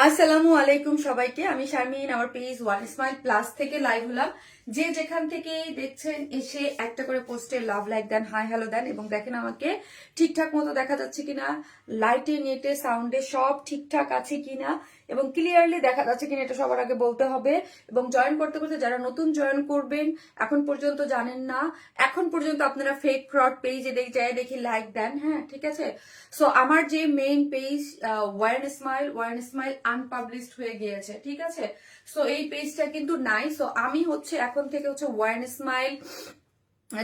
আসসালামু আলাইকুম সবাইকে। আমি শারমিন, আমার পেজ ওয়ান স্মাইল প্লাস থেকে লাইভ হলাম। যে যেখান থেকে দেখছেন এসে একটা করে পোস্টে লাভ লাইক দেন, হাই হ্যালো দেন এবং দেখেন আমাকে ঠিকঠাক মতো দেখা যাচ্ছে কিনা, লাইটে নেটে সাউন্ডে সব ঠিকঠাক আছে কিনা এবং ক্লিয়ারলি দেখা যাচ্ছে কিনা, এটা সবার আগে বলতে হবে। এবং জয়েন করতে করতে যারা নতুন জয়েন করবেন, এখন পর্যন্ত জানেন না, এখন পর্যন্ত আপনারা ফেক ফ্রড পেজে দেখি লাইক দেন। হ্যাঁ, ঠিক আছে। সো আমার যে main page one smile unpublished হয়ে গিয়েছে, ঠিক আছে। সো এই পেজটা কিন্তু নাই। সো আমি হচ্ছে এখন থেকে হচ্ছে ওয়ান স্মাইল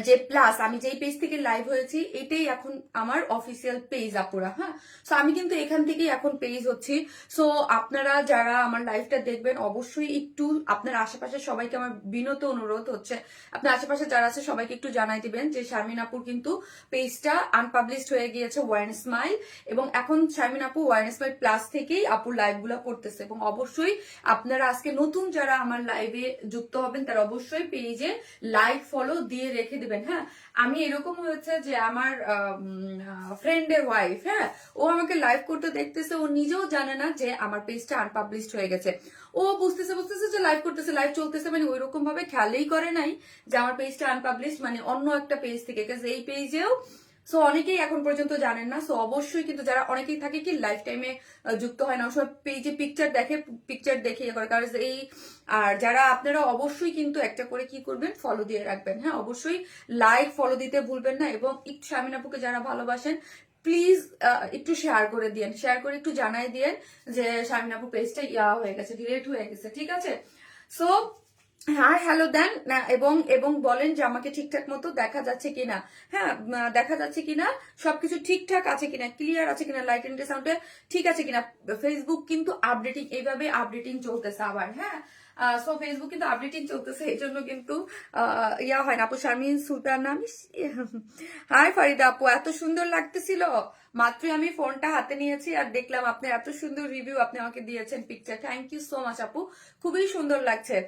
যে প্লাস, আমি যেই পেজ থেকে লাইভ হয়েছি এটাই এখন আমার অফিসিয়াল পেজ আপুরা। হ্যাঁ, সো আমি কিন্তু এখান থেকেই এখন পেজ হচ্ছি। সো আপনারা যারা আমার লাইভটা দেখবেন অবশ্যই একটু আপনার আশেপাশে সবাইকে আমার বিনত অনুরোধ হচ্ছে, আপনার আশেপাশে যারা আছে সবাইকে একটু জানাই দিবেন যে শারমিন আপুর কিন্তু পেজটা আনপাবলিশড হয়ে গিয়েছে ওয়ান স্মাইল, এবং এখন শারমিন আপু ওয়ান স্মাইল প্লাস থেকেই আপুর লাইভ গুলা করতেছে। এবং অবশ্যই আপনারা আজকে নতুন যারা আমার লাইভে যুক্ত হবেন তারা অবশ্যই পেজে লাইক ফলো দিয়ে রেখে দিবেন। হ্যাঁ, আমি এরকম হয়েছে যে আমার ফ্রেন্ডের ওয়াইফ, হ্যাঁ, ও আমাকে লাইভ করতে দেখতেছে, ও নিজেও জানে না যে আমার পেজটা আনপাবলিশড হয়ে গেছে। ও বুঝতেছে যে লাইভ করতেছে, লাইভ চলতেছে, মানে ওইরকম ভাবে খেয়ালই করে নাই যে আমার পেজটা আনপাবলিশড, মানে অন্য একটা পেজ থেকে। এই পেজেও সো অনেকেই এখন পর্যন্ত জানেন না। সো অবশ্যই কিন্তু যারা অনেকেই থাকে কি লাইফ টাইমে যুক্ত হয় না, সব পেজে পিকচার দেখে করে, কারণ এই আর যারা আপনারা অবশ্যই কিন্তু একটা করে কি করবেন, ফলো দিয়ে রাখবেন। হ্যাঁ, অবশ্যই লাইক ফলো দিতে ভুলবেন না। এবং একটু শারমিন আপুকে যারা ভালোবাসেন প্লিজ একটু শেয়ার করে দিয়েন, শেয়ার করে একটু জানাই দিয়েন যে শারমিন আপু পেজটা হয়ে গেছে, ডিলিট হয়ে গেছে, ঠিক আছে। সো হ্যাঁ, হ্যালো দেন এবং এবং বলেন যে আমাকে ঠিকঠাক মতো দেখা যাচ্ছে কিনা। হ্যাঁ, দেখা যাচ্ছে কিনা, সবকিছু ঠিকঠাক আছে কিনা, ক্লিয়ার আছে কিনা, লাইট এন্ড সাউন্ডে ঠিক আছে কিনা। ফেসবুক কিন্তু আপডেটিং, এইভাবে আপডেটিং চলতেছে আবার। হ্যাঁ, সো ফেসবুক কিন্তু আপডেটিং চলতেছে, এই জন্য কিন্তু হয় না। আপু শারমিন সুলতানা, আমি হাই ফারিদা আপু, এত সুন্দর লাগতেছিল। মাত্রই আমি ফোনটা হাতে নিয়েছি আর দেখলাম আপনার এত সুন্দর রিভিউ আপনি আমাকে দিয়েছেন picture. Thank you so much আপু, খুবই সুন্দর লাগছে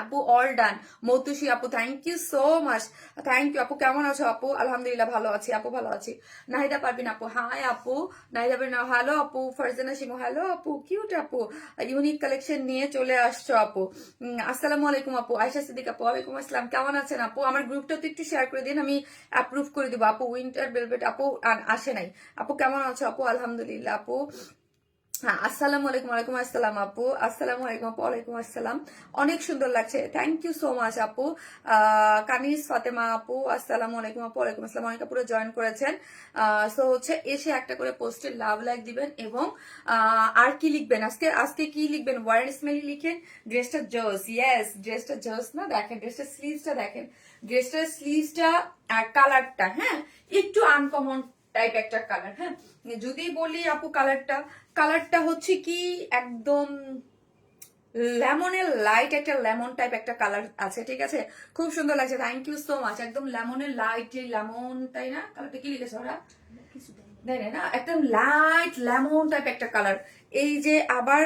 আপু। All done. মৌতুষী আপু, thank you so much, thank you আপু। কেমন আছো আপু? আলহামদুলিল্লাহ ভালো আছি আপু, ভালো আছি। নাহিদা পারবিন আপু, হাই আপু। নাহিদা পারবিন, হ্যালো আপু। ফারজানা শিমু, হ্যালো আপু, কিউট আপু, ইউনিক কালেকশন নিয়ে চলে আসছো আপু। আসসালামু আলাইকুম আপু। আয়শা সিদ্দিক আপু, ওয়ালাইকুম আসসালাম, কেমন আছেন আপু? আমার গ্রুপটা তো একটু শেয়ার করে দিন, আমি অ্যাপ্রুভ করে দিব আপু। উইন্টার ভেলভেট আপু আসে নাই। আপু কেমন আছো আপু? আলহামদুলিল্লাহ আপু। হ্যাঁ, আসসালামু আলাইকুম। ওয়ালাইকুম আসসালাম আপু। আসসালামু আলাইকুম আপু। ওয়ালাইকুম আসসালাম। অনেক সুন্দর লাগছে, থ্যাংক ইউ সো মাচ আপু। কানিস ফাতেমা আপু, আসসালামু আলাইকুম আপু। ওয়ালাইকুম আসসালাম। অনেক আপুরা জয়েন করেছেন। সো হচ্ছে এসে একটা করে পোস্টে লাভ লাইক দিবেন এবং আর কি লিখবেন, আজকে আজকে কি লিখবেন, ওয়ারেন স্মেলি লিখেন। ড্রেসটা জোস, ইয়েস ড্রেসটা জোস না, দেখেন ড্রেসটার স্লিভসটা দেখেন, ড্রেসটার স্লিভসটা আর কালারটা, হ্যাঁ, একটু আনকমন টাইপ একটা কালার। হ্যাঁ, যদি বলি আপু কালারটা, কালারটা হচ্ছে কি একদম লেমনের লাইট, একটা লেমন টাইপ একটা কালার আছে, ঠিক আছে। খুব সুন্দর লাগছে, থ্যাংক ইউ সো মাচ। একদম লেমনের লাইট, লেমন, তাই না? কালারটা কি লিখেছে ওরা, দেয় না, একদম লাইট লেমন টাইপ একটা কালার। এই যে আবার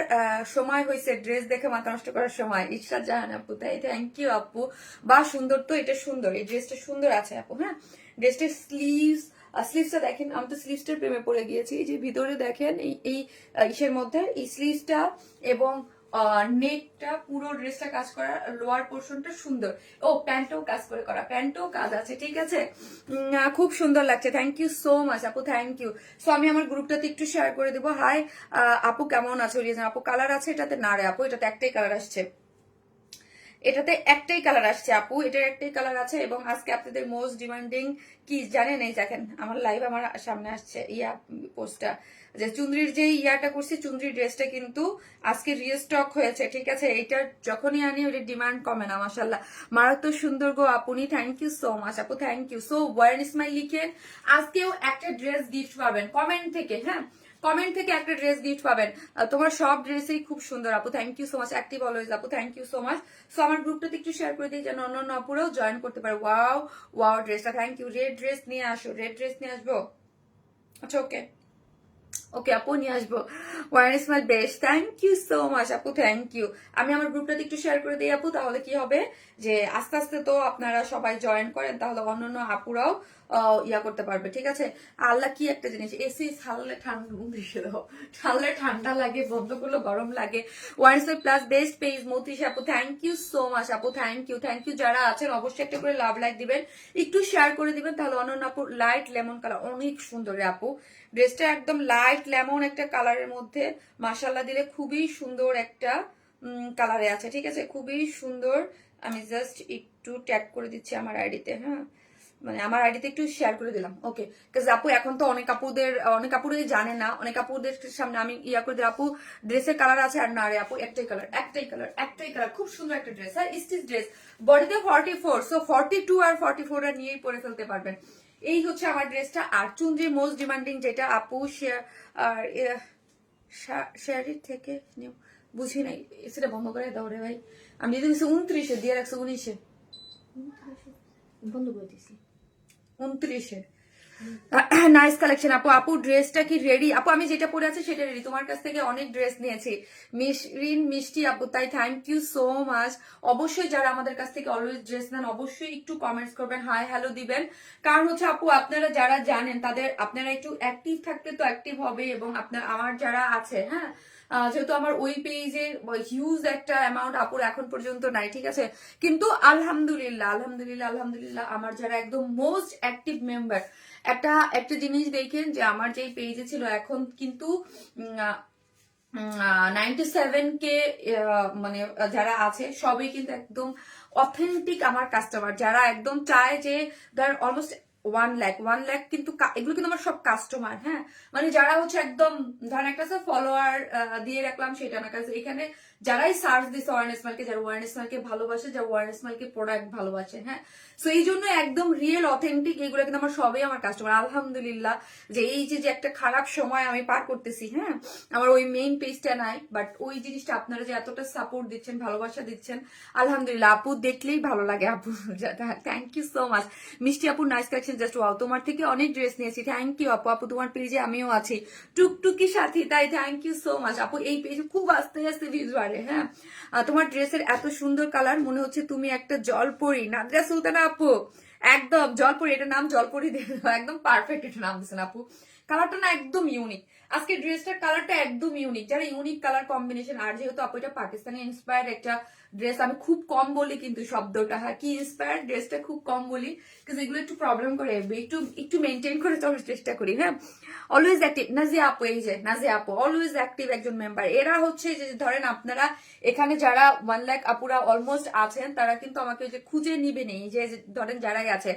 সময় হয়েছে ড্রেস দেখে মাথা নষ্ট করার সময়, ইশরাত জাহান আপু, তাই থ্যাংক ইউ আপু। বা সুন্দর তো, এটা সুন্দর, এই ড্রেসটা সুন্দর আছে আপু। হ্যাঁ, ড্রেসটার স্লিভসটা দেখেন, আমি তো স্লিভসটার প্রেমে পড়ে গিয়েছি। এই যে ভিতরে দেখেন এই এই ইসের মধ্যে এই স্লিভসটা এবং নেকটা, পুরো ড্রেসটা কাজ করা, লোয়ার পোর্শনটা সুন্দর। ও প্যান্টও কাজ করে করা, প্যান্টও কাজ আছে, ঠিক আছে। খুব সুন্দর লাগছে, থ্যাংক ইউ সো মাচ আপু, থ্যাংক ইউ। সো আমি আমার গ্রুপটাতে একটু শেয়ার করে দেবো। হাই আপু, কেমন আছো? রিয়েজন আপু, কালার আছে এটাতে? না রে আপু, এটাতে একটাই কালার আসছে, এটাতে একটাই কালার আসছে আপু, এটার একটাই কালার আছে। এবং আজকে আপনাদের মোস্ট ডিমান্ডিং কি জানেন, এই দেখেন আমার লাইভ আমার সামনে আসছে পোস্টটা, যে চুন্দ্রির যে ইয়াটা করছি, চুন্দ্রির ড্রেসটা কিন্তু আজকে রিস্টক হয়েছে, ঠিক আছে। এইটা যখনই আনি ওটা ডিমান্ড কমে না, মাসাল্লাহ। মারাত্মক সুন্দর গো আপনি, থ্যাংক ইউ সো মাচ আপু, thank you. So wear and smile লিখেন, আজকেও একটা ড্রেস গিফট পাবেন কমেন্ট থেকে। হ্যাঁ, কমেন্ট থেকে একটা ড্রেস গিফট পাবেন। তোমার সব ড্রেসই খুব সুন্দর আপু, thank you so much. Active always আপু, thank you so much. So আমার গ্রুপটাতে একটু শেয়ার করে দিই যেন অন্য আপুরাও জয়েন করতে পারে। ওয়াও ওয়াও ড্রেসটা, থ্যাংক ইউ। রেড ড্রেস নিয়ে আসো, রেড ড্রেস নিয়ে আসবো। আচ্ছা, ওকে ওকে আপু, নিয়ে আসবো। One is my best, thank you so much আপু, থ্যাংক ইউ। আমি আমার গ্রুপটাতে একটু শেয়ার করে দিই আপু, তাহলে কি হবে যে আস্তে আস্তে তো আপনারা সবাই জয়েন করেন, তাহলে অন্যান্য আপুরাও ইয়া করতে পারবে, ঠিক আছে। আল্লাহ কি একটা জিনিস, এসি ছাড়লে ঠান্ডা দাও, ছাড়লে ঠান্ডা লাগে, বন্ধ করলে গরম লাগে। ওয়াইনসই প্লাস বেস্ট পেজ মতিশ আপু, থ্যাংক ইউ সো মাচ আপু, থ্যাংক ইউ যারা আছেন অবশ্যই একটা করে লাভ লাইক দিবেন, একটু শেয়ার করে দিবেন, তাহলে অনন্য আপু লাইট লেমন কালার অনেক সুন্দর রে আপু, ড্রেসটা একদম লাইট লেমন একটা কালারের মধ্যে মাশাআল্লাহ দিলে খুবই সুন্দর একটা কালারে আছে, ঠিক আছে, খুবই সুন্দর। আমি জাস্ট একটু ট্যাগ করে দিচ্ছি আমার আইডিতে, হ্যাঁ, মানে আমার আইডিতে একটু শেয়ার করে দিলাম, ওকে। আপু এখন তো অনেক আপুদের জানে না, অনেক আপুদের সামনে আমি ইয়া করে দিলাম, আপু ড্রেসের কালার আছে, আর না রে আপু একটাই কালার, খুব সুন্দর একটা ড্রেস, হ্যাঁ, স্টিচ ড্রেস, বডিতে 44, সো 42 আর 44 আর নিয়েই পরে ফেলতে পারবেন। এই হচ্ছে আমার ড্রেসটা। আর চুনরি মোস্ট ডিমান্ডিং যেটা আপু শেয়ারির থেকে নিউ, বুঝি নাই, সেটা বন্ধ করে দাও রে ভাই, আমি দিয়ে দিচ্ছি 29-এ, দিয়ে রাখছি 19-এ, বন্ধ করে দিছি 29-এ। নাইস কালেকশন আপু। আপু ড্রেসটা কি রেডি? আপু আমি যেটা পরে আছি সেটা রেডি, তোমার কাছ থেকে অনেক ড্রেস নিয়েছি মিষ্টি আপু, তাই থ্যাংক ইউ সো মাচ। অবশ্যই যারা আমাদের কাছ থেকে অলওয়েজ ড্রেস নেন অবশ্যই একটু কমেন্টস করবেন, হাই হ্যালো দিবেন, কারণ হচ্ছে আপু আপনারা যারা জানেন তাদের, আপনারা একটু অ্যাক্টিভ থাকলে তো অ্যাক্টিভ হবে, এবং আপনার আমার যারা আছে, হ্যাঁ, যেহেতু আমার ওই পেজে হিউজ একটা অ্যামাউন্ট আপুর এখন পর্যন্ত নাই, ঠিক আছে, কিন্তু আলহামদুলিল্লাহ আমার যারা একদম মোস্ট অ্যাক্টিভ মেম্বার, একটা জিনিস দেখেন যে আমার যেই পেজে ছিল এখন কিন্তু 97K মানে যারা আছে সবই কিন্তু একদম অথেন্টিক আমার কাস্টমার, যারা একদম চায় যে ধর অলমোস্ট 1 লাখ কিন্তু এগুলো কিন্তু আমার সব কাস্টমার, হ্যাঁ, মানে যারা হচ্ছে একদম ধরেন একটা ফলোয়ার দিয়ে রাখলাম সেটা না, কাছে এখানে যারাই সার্চ দিচ্ছে ওয়ারেন ইসমাইলকে, যারা ওয়ারেন ইসমাইলকে ভালোবাসে, যারা ওয়ারেন ইসমাইলকে প্রোডাক্ট ভালোবাসে, হ্যাঁ, সো এই জন্য একদম রিয়েল অথেন্টিক এগুলো কিন্তু আমার সবই আমার কাস্টমার। আলহামদুলিল্লাহ যে এই যে একটা খারাপ সময় আমি পার করতেছি, হ্যাঁ, আমার ওই মেইন পেজটা নাই, বাট ওই জিনিসটা আপনারা যে এতটা সাপোর্ট দিচ্ছেন, ভালোবাসা দিচ্ছেন, আলহামদুলিল্লাহ আপু দেখলেই ভালো লাগে আপু, থ্যাংক ইউ সো মাচ। মিষ্টি আপু নাইস কালেকশন, জাস্ট ওয়াও, তোমার থেকে অনেক ড্রেস নিয়েছি, থ্যাংক ইউ আপু। আপু তোমার পেজে আমিও আছি টুকটুকি সাথী, তাই থ্যাংক ইউ সো মাচ আপু। এই পেজে খুব আস্তে আস্তে ভিউজ বাড়ে, হ্যাঁ, তোমার ড্রেসের এত সুন্দর কালার, মনে হচ্ছে তুমি একটা জলপরি, নাদিরা সুলতানা আপু, একদম জলপরি, এটা নাম জলপরি দিয়ে একদম পারফেক্ট এটা নাম দিচ্ছেন আপু। কালারটা না একদম ইউনিক, আজকে ড্রেসটার কালারটা একদম ইউনিক, যারা ইউনিক কালার কম্বিনেশন, আর যেহেতু আপু এটা পাকিস্তানি ইন্সপায়ার্ড একটা ড্রেস, আমি খুব কম বলি কিন্তু শব্দটা, হ্যাঁ, কি ইন্সপায়ার্ড ড্রেসটা খুব কম বলি, কিন্তু এগুলো একটু প্রবলেম করে, একটু মেনটেন করে চলার চেষ্টা করি, হ্যাঁ, অলওয়েজ অ্যাক্টিভ নাজিয়া আপু, এই যে নাজিয়া আপু অলওয়েজ অ্যাক্টিভ একজন মেম্বার। এরা হচ্ছে যে ধরেন আপনারা এখানে যারা 1 লাখ আপুরা অলমোস্ট আছেন, তারা কিন্তু আমাকে যে খুঁজে নিবে নেই, যে ধরেন যারাই আছে,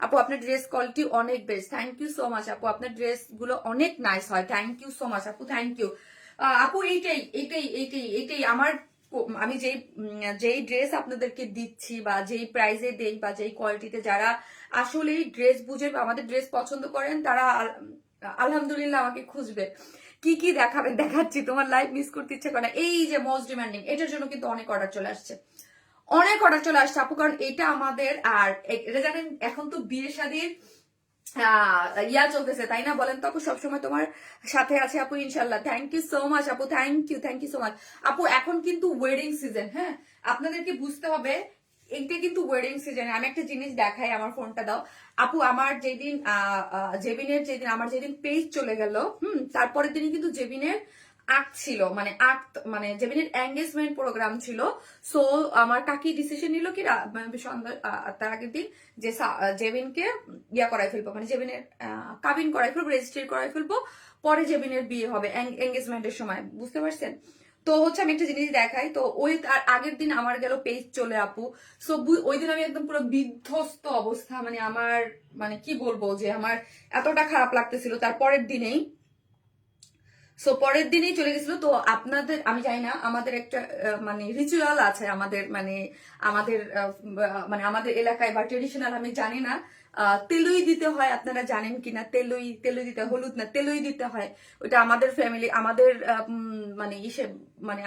আপু আপনার ড্রেস কোয়ালিটি অনেক best, thank you so much আপু, আপনার ড্রেস গুলো অনেক নাইস হয়, থ্যাংক ইউ সো মাচ আপু, থ্যাংক ইউ আপু। এইটাই আমার, আমি যেই ড্রেস আপনাদেরকে দিচ্ছি বা যেই প্রাইসে দেই বা যেই কোয়ালিটিতে, যারা আসলে ড্রেস বুঝে আমাদের ড্রেস পছন্দ করেন, তারা আলহামদুলিল্লাহ আমাকে খুঁজবে, কি কি দেখাবেন দেখাচ্ছি, তোমার লাইভ মিস করতে ইচ্ছে করে না। এই যে মোস্ট ডিমান্ডিং, এটার জন্য কিন্তু অনেক অর্ডার চলে আসছে, আপু, কারণ এটা আমাদের, আর এটা জানেন এখন তো বিয়ে শাদীর ইয়া চলতেছে, তাই না, বলেন তো আপু, সবসময় তোমার সাথে আছে আপু ইনশাল্লাহ, থ্যাংক ইউ সো মাচ আপু, থ্যাংক ইউ সো মাচ আপু। এখন কিন্তু ওয়েডিং সিজন, হ্যাঁ, আপনাদেরকে বুঝতে হবে এইটা কিন্তু ওয়েডিং সিজনে। আমি একটা জিনিস দেখাই, আমার ফোনটা দাও আপু, আমার যেদিন আমার যেদিন পেজ চলে গেল, তারপরের দিনই কিন্তু জেবিনের ছিল, মানে জেবিনের এঙ্গেজমেন্ট প্রোগ্রাম ছিল। সো আমার কাকি ডিসিশন নিল কি সন্ধ্যা তার আগের দিন যে জেবিনকে ইয়া করাই ফেলবো, মানে জেবিনের কাবিন করাই ফেলবো, রেজিস্ট্রি করাই ফেলবো, পরে জেবিনের বিয়ে হবে এঙ্গেজমেন্টের সময়, বুঝতে পারছেন। তো হচ্ছে আমি একটা জিনিস দেখাই, তো ওই তার আগের দিন আমার গেল পেজ চলে আপু, সো ওই দিন আমি একদম পুরো বিধ্বস্ত অবস্থা, মানে আমার, মানে কি বলবো যে আমার এতটা খারাপ লাগতেছিল, তারপরের দিনেই, সো পরের দিনই চলে গেছিল। তো আপনাদের আমি জানি না, আমাদের একটা মানে রিচুয়াল আছে আমাদের, মানে আমাদের এলাকায় বা ট্রেডিশনাল, আমি জানি না তেলুই দিতে হয়, আপনারা জানেন কিনা, তেলুই দিতে, হলুদ না তেলুই দিতে হয়, ওইটা আমাদের ফ্যামিলি, আমাদের মানে মানে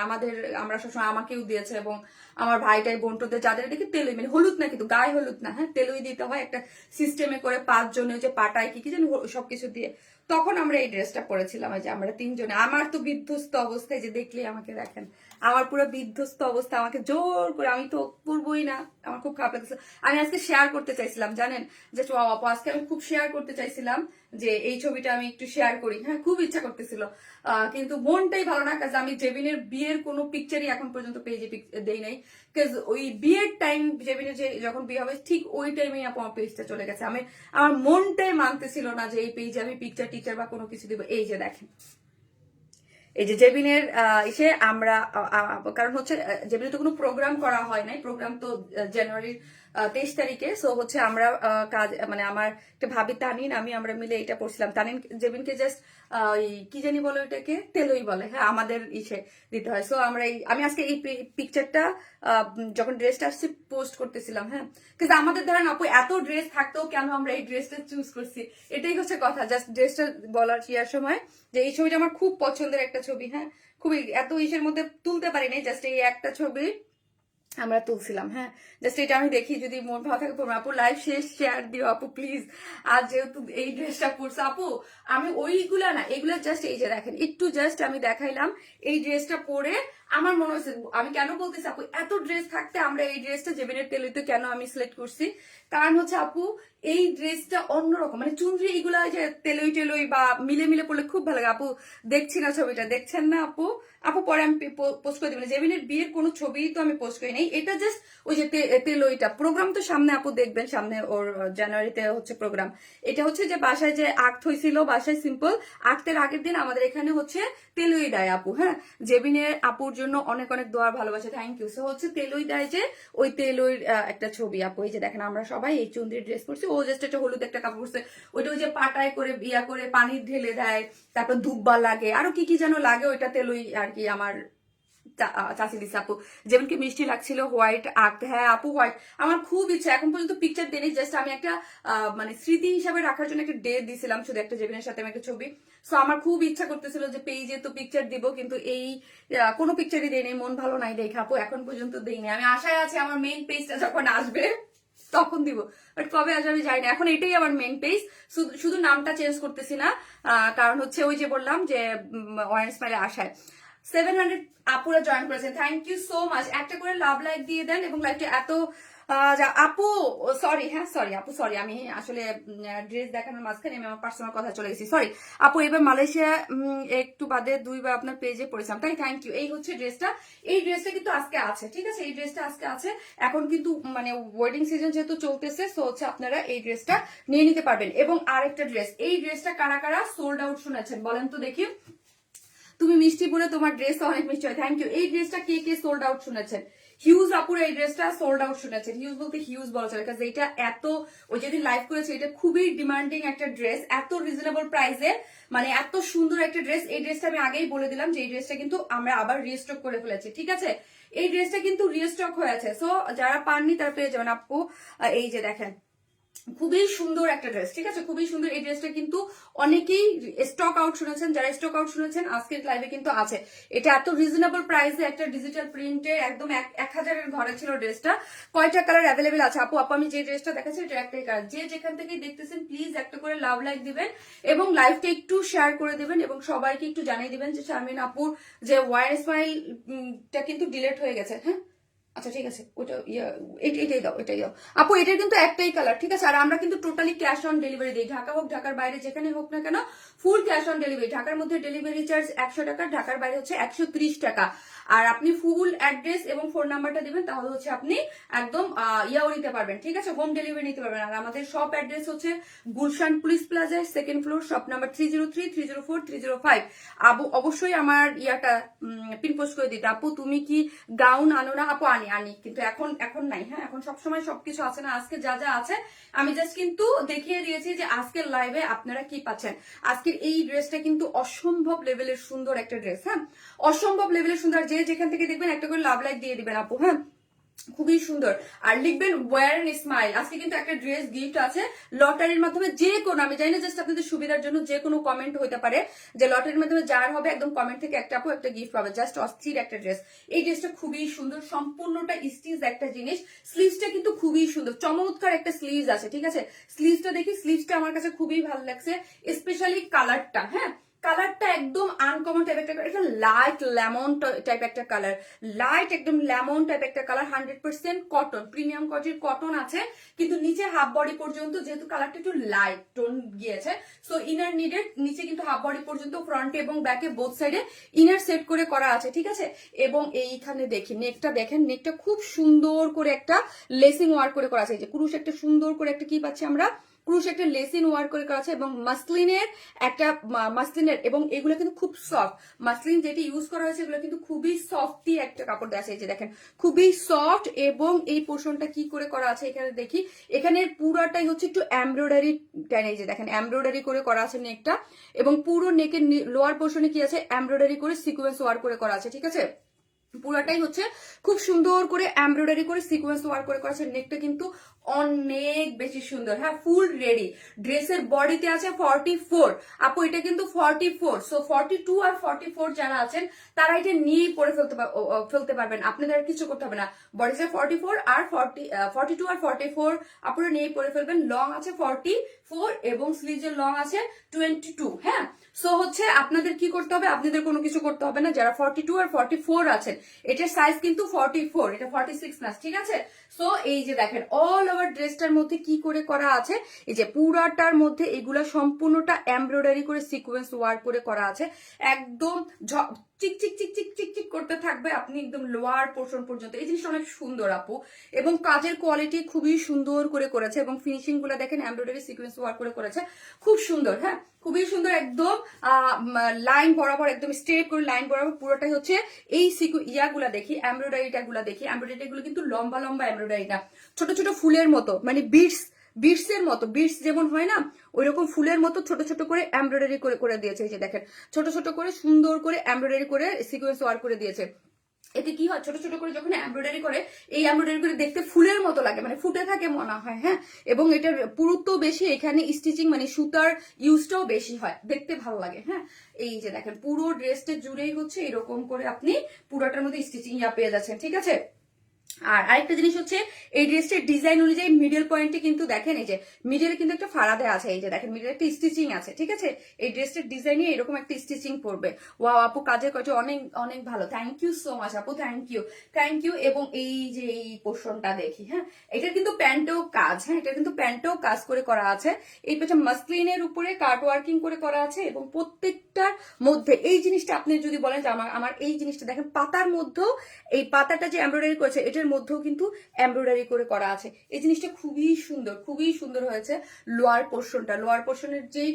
আমরা সবসময় আমাকেও দিয়েছে, এবং আমার ভাইটাই বোনটোদের যাদের দেখি তেলুই, মানে হলুদ না কিন্তু গায়ে হলুদ না, হ্যাঁ, তেলুই দিতে হয় একটা সিস্টেমে করে 5 জনে, যে পাটায় কি কি জানি সবকিছু দিয়ে। তখন আমরা এই ড্রেসটা পরেছিলাম, যে আমরা তিনজনে। আমার তো বিধ্বস্ত অবস্থায়, যে দেখলে আমাকে দেখেন, আমার পুরো বিধ্বস্ত অবস্থা, আমাকে জোর করে, আমি তো পরবই না, আমার খুব খারাপ লাগছে। আমি আজকে শেয়ার করতে চাইছিলাম, জানেন যে আপু আজকে আমি খুব শেয়ার করতে চাইছিলাম যে এই ছবিটা আমি একটু শেয়ার করি, হ্যাঁ খুব ইচ্ছা করতেছিল, কিন্তু মনটাই ভালো না, কাজ আমি জেবিনের বিয়ের কোনো পিকচারই এখন পর্যন্ত পেজে দেই নাই, কাজ ওই বিয়ের টাইম জেবিনের যে যখন বিয়ে হবে ঠিক ওই টাইমেই আপু আমার পেজটা চলে গেছে। আমার মনটাই মানতেছিল না যে এই পেজে আমি পিকচার টিচার বা কোনো কিছু দিব। এই যে দেখেন, এই যে জেবিনের এসে আমরা, কারণ হচ্ছে জেবিনের তো কোনো প্রোগ্রাম করা হয় নাই, প্রোগ্রাম তো জানুয়ারির 23 তারিখে। সো হচ্ছে আমরা কাজ, মানে আমার একটা ভাবি তানিন আমি, আমরা মিলে এটা পড়ছিলাম। তানিন জেবিনকে জাস্ট কি জানি বলে, ওইটাকে তেলই বলে, হ্যাঁ আমাদের ইসে দিতে হয়। সো আমরা আমি আজকে এই পিকচারটা যখন ড্রেসটা আসছে পোস্ট করতেছিলাম, হ্যাঁ কিন্তু আমাদের ধরেন আপু এত ড্রেস থাকতেও কেন আমরা এই ড্রেসটা চুজ করছি, এটাই হচ্ছে কথা। জাস্ট ড্রেসটা বলার ইয়ার সময় যে এই ছবিটা আমার খুব পছন্দের একটা ছবি, হ্যাঁ খুবই, এত ইসের মধ্যে তুলতে পারিনি, জাস্ট এই একটা ছবি আমরা তুলছিলাম, হ্যাঁ জাস্ট এটা আমি দেখি যদি মন ভালো থাকে পড়বো। আপু লাইভ শেষ, শেয়ার দিও আপু প্লিজ। আর যেহেতু এই ড্রেসটা পরছে আপু, আমি ওইগুলা না, এগুলা জাস্ট এই যে দেখেন একটু জাস্ট আমি দেখাইলাম, এই ড্রেসটা পরে আমার মনে হচ্ছে, আমি কেন বলতেছি আপু এত ড্রেস থাকতে আমরা এই ড্রেসটা জেবিনের তেলিতে কেন আমি সিলেক্ট করছি, কারণ হচ্ছে আপু এই ড্রেসটা অন্যরকম, মানে চুনরি এগুলা যে তেলই টেলই বা মিলে মিলে পড়লে খুব ভালো লাগে। আপু দেখছি না ছবিটা, দেখছেন না আপু? আপু পরে আমি পোস্ট করে দিবেন, জেবিনের বিয়ের কোনো ছবি তো আমি পোস্ট করি নাই, এটা জাস্ট ওই যে তেলইটা। প্রোগ্রাম তো সামনে আপু দেখবেন, সামনে ওর জানুয়ারিতে হচ্ছে প্রোগ্রাম। এটা হচ্ছে যে বাসায় যে আক্ট হয়েছিল, বাসায় সিম্পল আক্টের আগের দিন আমাদের এখানে হচ্ছে তেলই দেয় আপু, হ্যাঁ জেবিনের আপুর জন্য অনেক অনেক দোয়ার ভালোবাসা, থ্যাংক ইউ। সো হচ্ছে তেলই দেয় যে ওই তেলইর একটা ছবি আপু। এই যে দেখেন আমরা সবাই এই চুন্দির ড্রেস পরছি, ও জাস্ট একটা হলুদ একটা কাপড় পরছে, ওইটা ওই যে পাটায় করে বিয়া করে পানি ঢেলে দেয়, তারপর দুব্বা লাগে, আরো কি কি যেন লাগে, ওইটা তেলই আর কি আমার চাষি দিচ্ছে আপু। যেমনকি মিষ্টি লাগছিল, হোয়াইট আঁক, হ্যাঁ আপু হোয়াইট আমার খুব ইচ্ছা, এখন পর্যন্ত পিকচার দেনি, জাস্ট আমি একটা মানে স্মৃতি হিসাবে রাখার জন্য একটা ডেট দিছিলাম শুধু একটা জেবিনের সাথে আমি একটা ছবি। সো আমার খুব ইচ্ছা করতেছিল যে পেজে তো পিকচার দিব, কিন্তু এই কোনো পিকচারই দেয়নি, মন ভালো নাই দেখে আপু এখন পর্যন্ত দেইনি। আমি আশায় আছি আমার মেইন পেজটা যখন আসবে তখন দিব, বাট কবে আসবে আমি জানি না। এখন এটাই আমার মেইন পেজ, শুধু নামটা চেঞ্জ করতেছি না, কারণ হচ্ছে ওই যে বললাম যে ওয়ান স্মাইলে আশায় 700 আপুরা জয়েন করেছেন, থ্যাংক ইউ সো মাচ। একটা করে লাভ লাইক দিয়ে দেন, এবং লাইকটা এত আপু সরি, হ্যাঁ সরি আপু, সরি আমি আসলে ড্রেস দেখানোর মাঝখানে আমি আমার পার্সোনাল কথা চলে গেছি, সরি আপু। এবার মালয়েশিয়া একটু বাদে দুইবার আপনার পেজে পড়েছিলাম, তাই থ্যাংক ইউ। এই হচ্ছে ড্রেসটা, এই ড্রেসটা কিন্তু আজকে আছে, ঠিক আছে এই ড্রেসটা আজকে আছে। এখন কিন্তু মানে ওয়েডিং সিজন যেহেতু চলতেছে, সো হচ্ছে আপনারা এই ড্রেসটা নিয়ে নিতে পারবেন। এবং আরেকটা ড্রেস, এই ড্রেসটা কারা কারা সোল্ড আউট শুনেছেন বলেন তো দেখি। তুমি মিষ্টি বলে তোমার ড্রেস অনেক মিষ্টি হয়, থ্যাংক ইউ। এই ড্রেসটা কে কে সোল্ড আউট শুনেছেন? হিউজ আপুর এই ড্রেসটা সোল্ড আউট শুনেছেন, হিউজ বলতে হিউজ বলা চলে, কারণ এটা এত, ওই যেদিন লাইভ করেছে, এটা খুবই ডিমান্ডিং একটা ড্রেস, এত রিজনেবল প্রাইসে, মানে এত সুন্দর একটা ড্রেস। এই ড্রেসটা আমি আগেই বলে দিলাম যে এই ড্রেসটা কিন্তু আমরা আবার রিস্টক করে ফেলেছি, ঠিক আছে এই ড্রেসটা কিন্তু রিস্টক হয়েছে। সো যারা পাননি তারা পেয়ে যাবেন আপু। এই যে দেখেন খুবই সুন্দর একটা ড্রেস, ঠিক আছে খুবই সুন্দর। এই ড্রেসটা কিন্তু অনেকেই স্টক আউট শুনেছেন, যারা স্টক আউট শুনেছেন আজকের লাইভে কিন্তু আছে। এটা এত রিজনেবল প্রাইসে একটা ডিজিটাল প্রিন্টের একদম 1000-এর ঘরে ছিল ড্রেসটা। কয়টা কালার অ্যাভেলেবেল আছে আপু? আপু আমি যে ড্রেসটা দেখাচ্ছি এটা একটাই কালার। যে যেখান থেকে দেখতেছেন প্লিজ একটা করে লাভ লাইক দিবেন এবং লাইভটা একটু শেয়ার করে দিবেন এবং সবাইকে একটু জানিয়ে দিবেন যে শারমিন আপুর যে ওয়ার স্মাইলটা কিন্তু ডিলিট হয়ে গেছে, হ্যাঁ আচ্ছা ঠিক আছে, ওটা এটাই দাও, এটাই দাও আপু। এটার কিন্তু একটাই কালার, ঠিক আছে। আর আমরা কিন্তু টোটালি ক্যাশ অন ডেলিভারি দিই, ঢাকা হোক ঢাকার বাইরে যেখানে হোক না কেন ফুল ক্যাশ অন ডেলিভারি। ঢাকার মধ্যে ডেলিভারি চার্জ 100 টাকা, ঢাকার বাইরে হচ্ছে 130 টাকা। আর আপনি ফুল অ্যাড্রেস এবং ফোন নাম্বারটা দিবেন, তাহলে হচ্ছে আপনি একদম ইয়াও নিতে পারবেন, ঠিক আছে হোম ডেলিভারি নিতে পারবেন। আর আমাদের শপ অ্যাড্রেস হচ্ছে গুলশান পুলিশ প্লাজায় 2nd ফ্লোর, শপ নাম্বার 303, 304, 305। অবশ্যই আমার ইয়াটা পিন পোস্ট করে দিতে। আপু তুমি কি গাউন আনো না? আপু আনি কিন্তু এখন নাই, হ্যাঁ এখন সবসময় সবকিছু আছে না। আজকে যা যা আছে আমি জাস্ট কিন্তু দেখিয়ে দিয়েছি যে আজকের লাইভে আপনারা কি পাচ্ছেন। আজকের এই ড্রেসটা কিন্তু অসম্ভব লেভেলের সুন্দর একটা ড্রেস, হ্যাঁ অসম্ভব লেভেলের সুন্দর। যে যেখান থেকে দেখবেন একটা করে লাভ লাইক দিয়ে দিবেন আপু, হ্যাঁ খুবই সুন্দর। আর লিখবেন ওয়্যার এন্ড স্মাইল। আজকে কিন্তু একটা ড্রেস গিফট আছে লটারির মাধ্যমে, যে কোনো, আমি জানি না, জাস্ট আপনাদের সুবিধার জন্য যে কোনো কমেন্ট হতে পারে, যে লটারির মাধ্যমে যার হবে একদম কমেন্ট থেকে একটা আপু একটা গিফট পাবে। জাস্ট অস্থির একটা ড্রেস। এই ড্রেসটা খুবই সুন্দর, সম্পূর্ণটা স্টিচ একটা জিনিস। স্লিভসটা কিন্তু খুবই সুন্দর, চমৎকার একটা স্লিভস আছে, ঠিক আছে। স্লিভসটা দেখি, স্লিভসটা আমার কাছে খুবই ভালো লাগছে, স্পেশালি কালারটা। হ্যাঁ, কালারটা একদম আনকমন টাইপ একটা, এটা লাইট লেমন টাইপ একটা কালার, লাইট একদম লেমন টাইপ একটা কালার। 100% কটন, প্রিমিয়াম কোয়ালিটির কটন আছে, কিন্তু নিচে হাফ বডি পর্যন্ত, যেহেতু কালারটা একটু লাইট টোন গিয়েছে, সো ইনার নিডেড, নিচে কিন্তু হাফ বডি পর্যন্ত, ফ্রন্টে এবং ব্যাকে বোথ সাইডে ইনার সেট করে করা আছে, ঠিক আছে। এবং এইখানে দেখি নেকটা দেখেন, নেকটা খুব সুন্দর করে একটা লেসিং ওয়ার্ক করে করা আছে। এই যে কুরুশ একটা সুন্দর করে একটা কি পাচ্ছি আমরা, ক্রুশ একটা লেসিন ওয়ার্ক করে করা আছে, এবং মাসলিনের একটা, মাসলিনের, এবং এগুলো কিন্তু খুব সফট। মাসলিন যেটি ইউজ করা হয়েছে এগুলো কিন্তু খুবই সফটি একটা কাপড় দেওয়া আছে। এই যে দেখেন খুবই সফট, এবং এই পোর্শনটা কি করে করা আছে এখানে দেখি, এখানে পুরাটাই হচ্ছে একটু এমব্রয়ডারি টাইন। এই যে দেখেন এমব্রয়ডারি করে করা আছে নেকটা, এবং পুরো নেকের লোয়ার পোর্শনে কি আছে, এমব্রয়ডারি করে সিকোয়েন্স ওয়ার্ক করে করা আছে, ঠিক আছে। পুরাটাই হচ্ছে খুব সুন্দর করে এমব্রয়ডারি করে সিকোয়েন্স ওয়ার্ক করে করা আছে। নেকটা কিন্তু অনেক বেশি সুন্দর। হ্যাঁ, ফুল রেডি। ড্রেসের বডিতে আছে 44 আপু, এটা কিন্তু 44। সো 42 আর 44 যারা আছেন তারা এটা নিয়েই পরে ফেলতে পারবেন, আপনাদের আর কিছু করতে হবে না। বডিতে 44 আর 42 আর 44 আপনারা নিয়েই পরে ফেলবেন। লং আছে 44 এবং স্লিভের লং আছে 22। হ্যাঁ, সো হচ্ছে আপনাদের কি করতে হবে, আপনাদের কোনো কিছু করতে হবে না। যারা 42 আর 44 আছেন, এটার সাইজ কিন্তু 44, এটা 46 না, ঠিক আছে। সো এই যে দেখেন অল ওভার ড্রেসটার মধ্যে কি করে করা আছে, এই যে পুরাটার মধ্যে এগুলা সম্পূর্ণটা এমব্রয়ডারি করে সিকোয়েন্স ওয়ার্ক করে করা আছে, একদম চিক চিক চিক চিক চিক চিক করতে থাকবে আপনি একদম লোয়ার পোর্শন পর্যন্ত। এই জিনিসটা অনেক সুন্দর আপু, এবং কাজের কোয়ালিটি খুবই সুন্দর করে করেছে, এবং ফিনিশিং গুলো দেখেন এমব্রয়ডারি সিকোয়েন্স ওয়ার্ক করে করেছে, খুব সুন্দর। হ্যাঁ, খুবই সুন্দর, একদম লাইন বরাবর, একদম স্ট্রেট করে লাইন বরাবর পুরোটাই হচ্ছে এই ইয়াগুলা দেখি, এমব্রয়ডারিটা গুলা দেখি, এমব্রয়ডারি গুলো কিন্তু লম্বা লম্বা এমব্রয়ডারি না, ছোট ছোট ফুলের মতো, মানে বিটস এর মতো, বিটস যেমন হয় না ওই রকম ফুলের মতো ছোট ছোট করে এমব্রয়ডারি করে করে দিয়েছে। এই যে দেখেন ছোট ছোট করে সুন্দর করে এমব্রয়ডারি করে সিকোয়েন্স ওয়ার্ক করে দিয়েছে। এতে কি হয়, ছোট ছোট করে যখন এমব্রয়ডারি করে, এই এমব্রয়ডারি করে দেখতে ফুলের মতো লাগে, মানে ফুটে থাকে মনে হয়। হ্যাঁ, এবং এটার পুরুত্ব বেশি, এখানে স্টিচিং মানে সুতার ইউজটাও বেশি হয়, দেখতে ভালো লাগে। হ্যাঁ, এই যে দেখেন পুরো ড্রেসটা জুড়েই হচ্ছে এরকম করে আপনি পুরোটার মধ্যে স্টিচিং পেয়ে যাচ্ছেন, ঠিক আছে। আর আরেকটা জিনিস হচ্ছে, এই ড্রেসটার ডিজাইন অনুযায়ী মিডল পয়েন্টে কিন্তু দেখেন, এই যে মিডলে কিন্তু একটা ফাড়া দেওয়া আছে, এই যে দেখেন মিডলে একটা স্টিচিং আছে, ঠিক আছে। এই ড্রেসটার ডিজাইনে এরকম একটা স্টিচিং পড়বে। ওয়াও আপু, কাজের কোয়ালিটি অনেক অনেক ভালো, থ্যাংক ইউ সো মাচ আপু, থ্যাংক ইউ। এবং এই যে এই পোর্শনটা দেখি, হ্যাঁ, এটা কিন্তু প্যান্টেও কাজ, হ্যাঁ, এটা কিন্তু প্যান্টেও কাজ করে করা আছে। এই পেছনে মাসলিনের উপরে কার্ড ওয়ার্কিং করে করা আছে, এবং প্রত্যেকটার মধ্যে এই জিনিসটা আপনি যদি বলেন যে আমার এই জিনিসটা দেখেন, পাতার মধ্যেও এই পাতাটা যে এমব্রয়ডারি করেছে এটার মধ্যেও কিন্তু এমব্রয়ডারি করে করা আছে। এই জিনিসটা খুবই সুন্দর হয়েছে। লোয়ার পোর্শনের যেই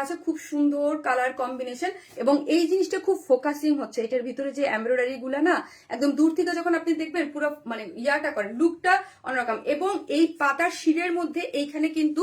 আছে খুব সুন্দর কালার কম্বিনেশন, এবং এই জিনিসটা খুব ফোকাসিং হচ্ছে। এটার ভিতরে যে এমব্রয়ডারি গুলা না, একদম দূর থেকে যখন আপনি দেখবেন পুরো মানে ইয়াটা করে, লুকটা অন্যরকম। এবং এই পাতার শিরের মধ্যে এইখানে কিন্তু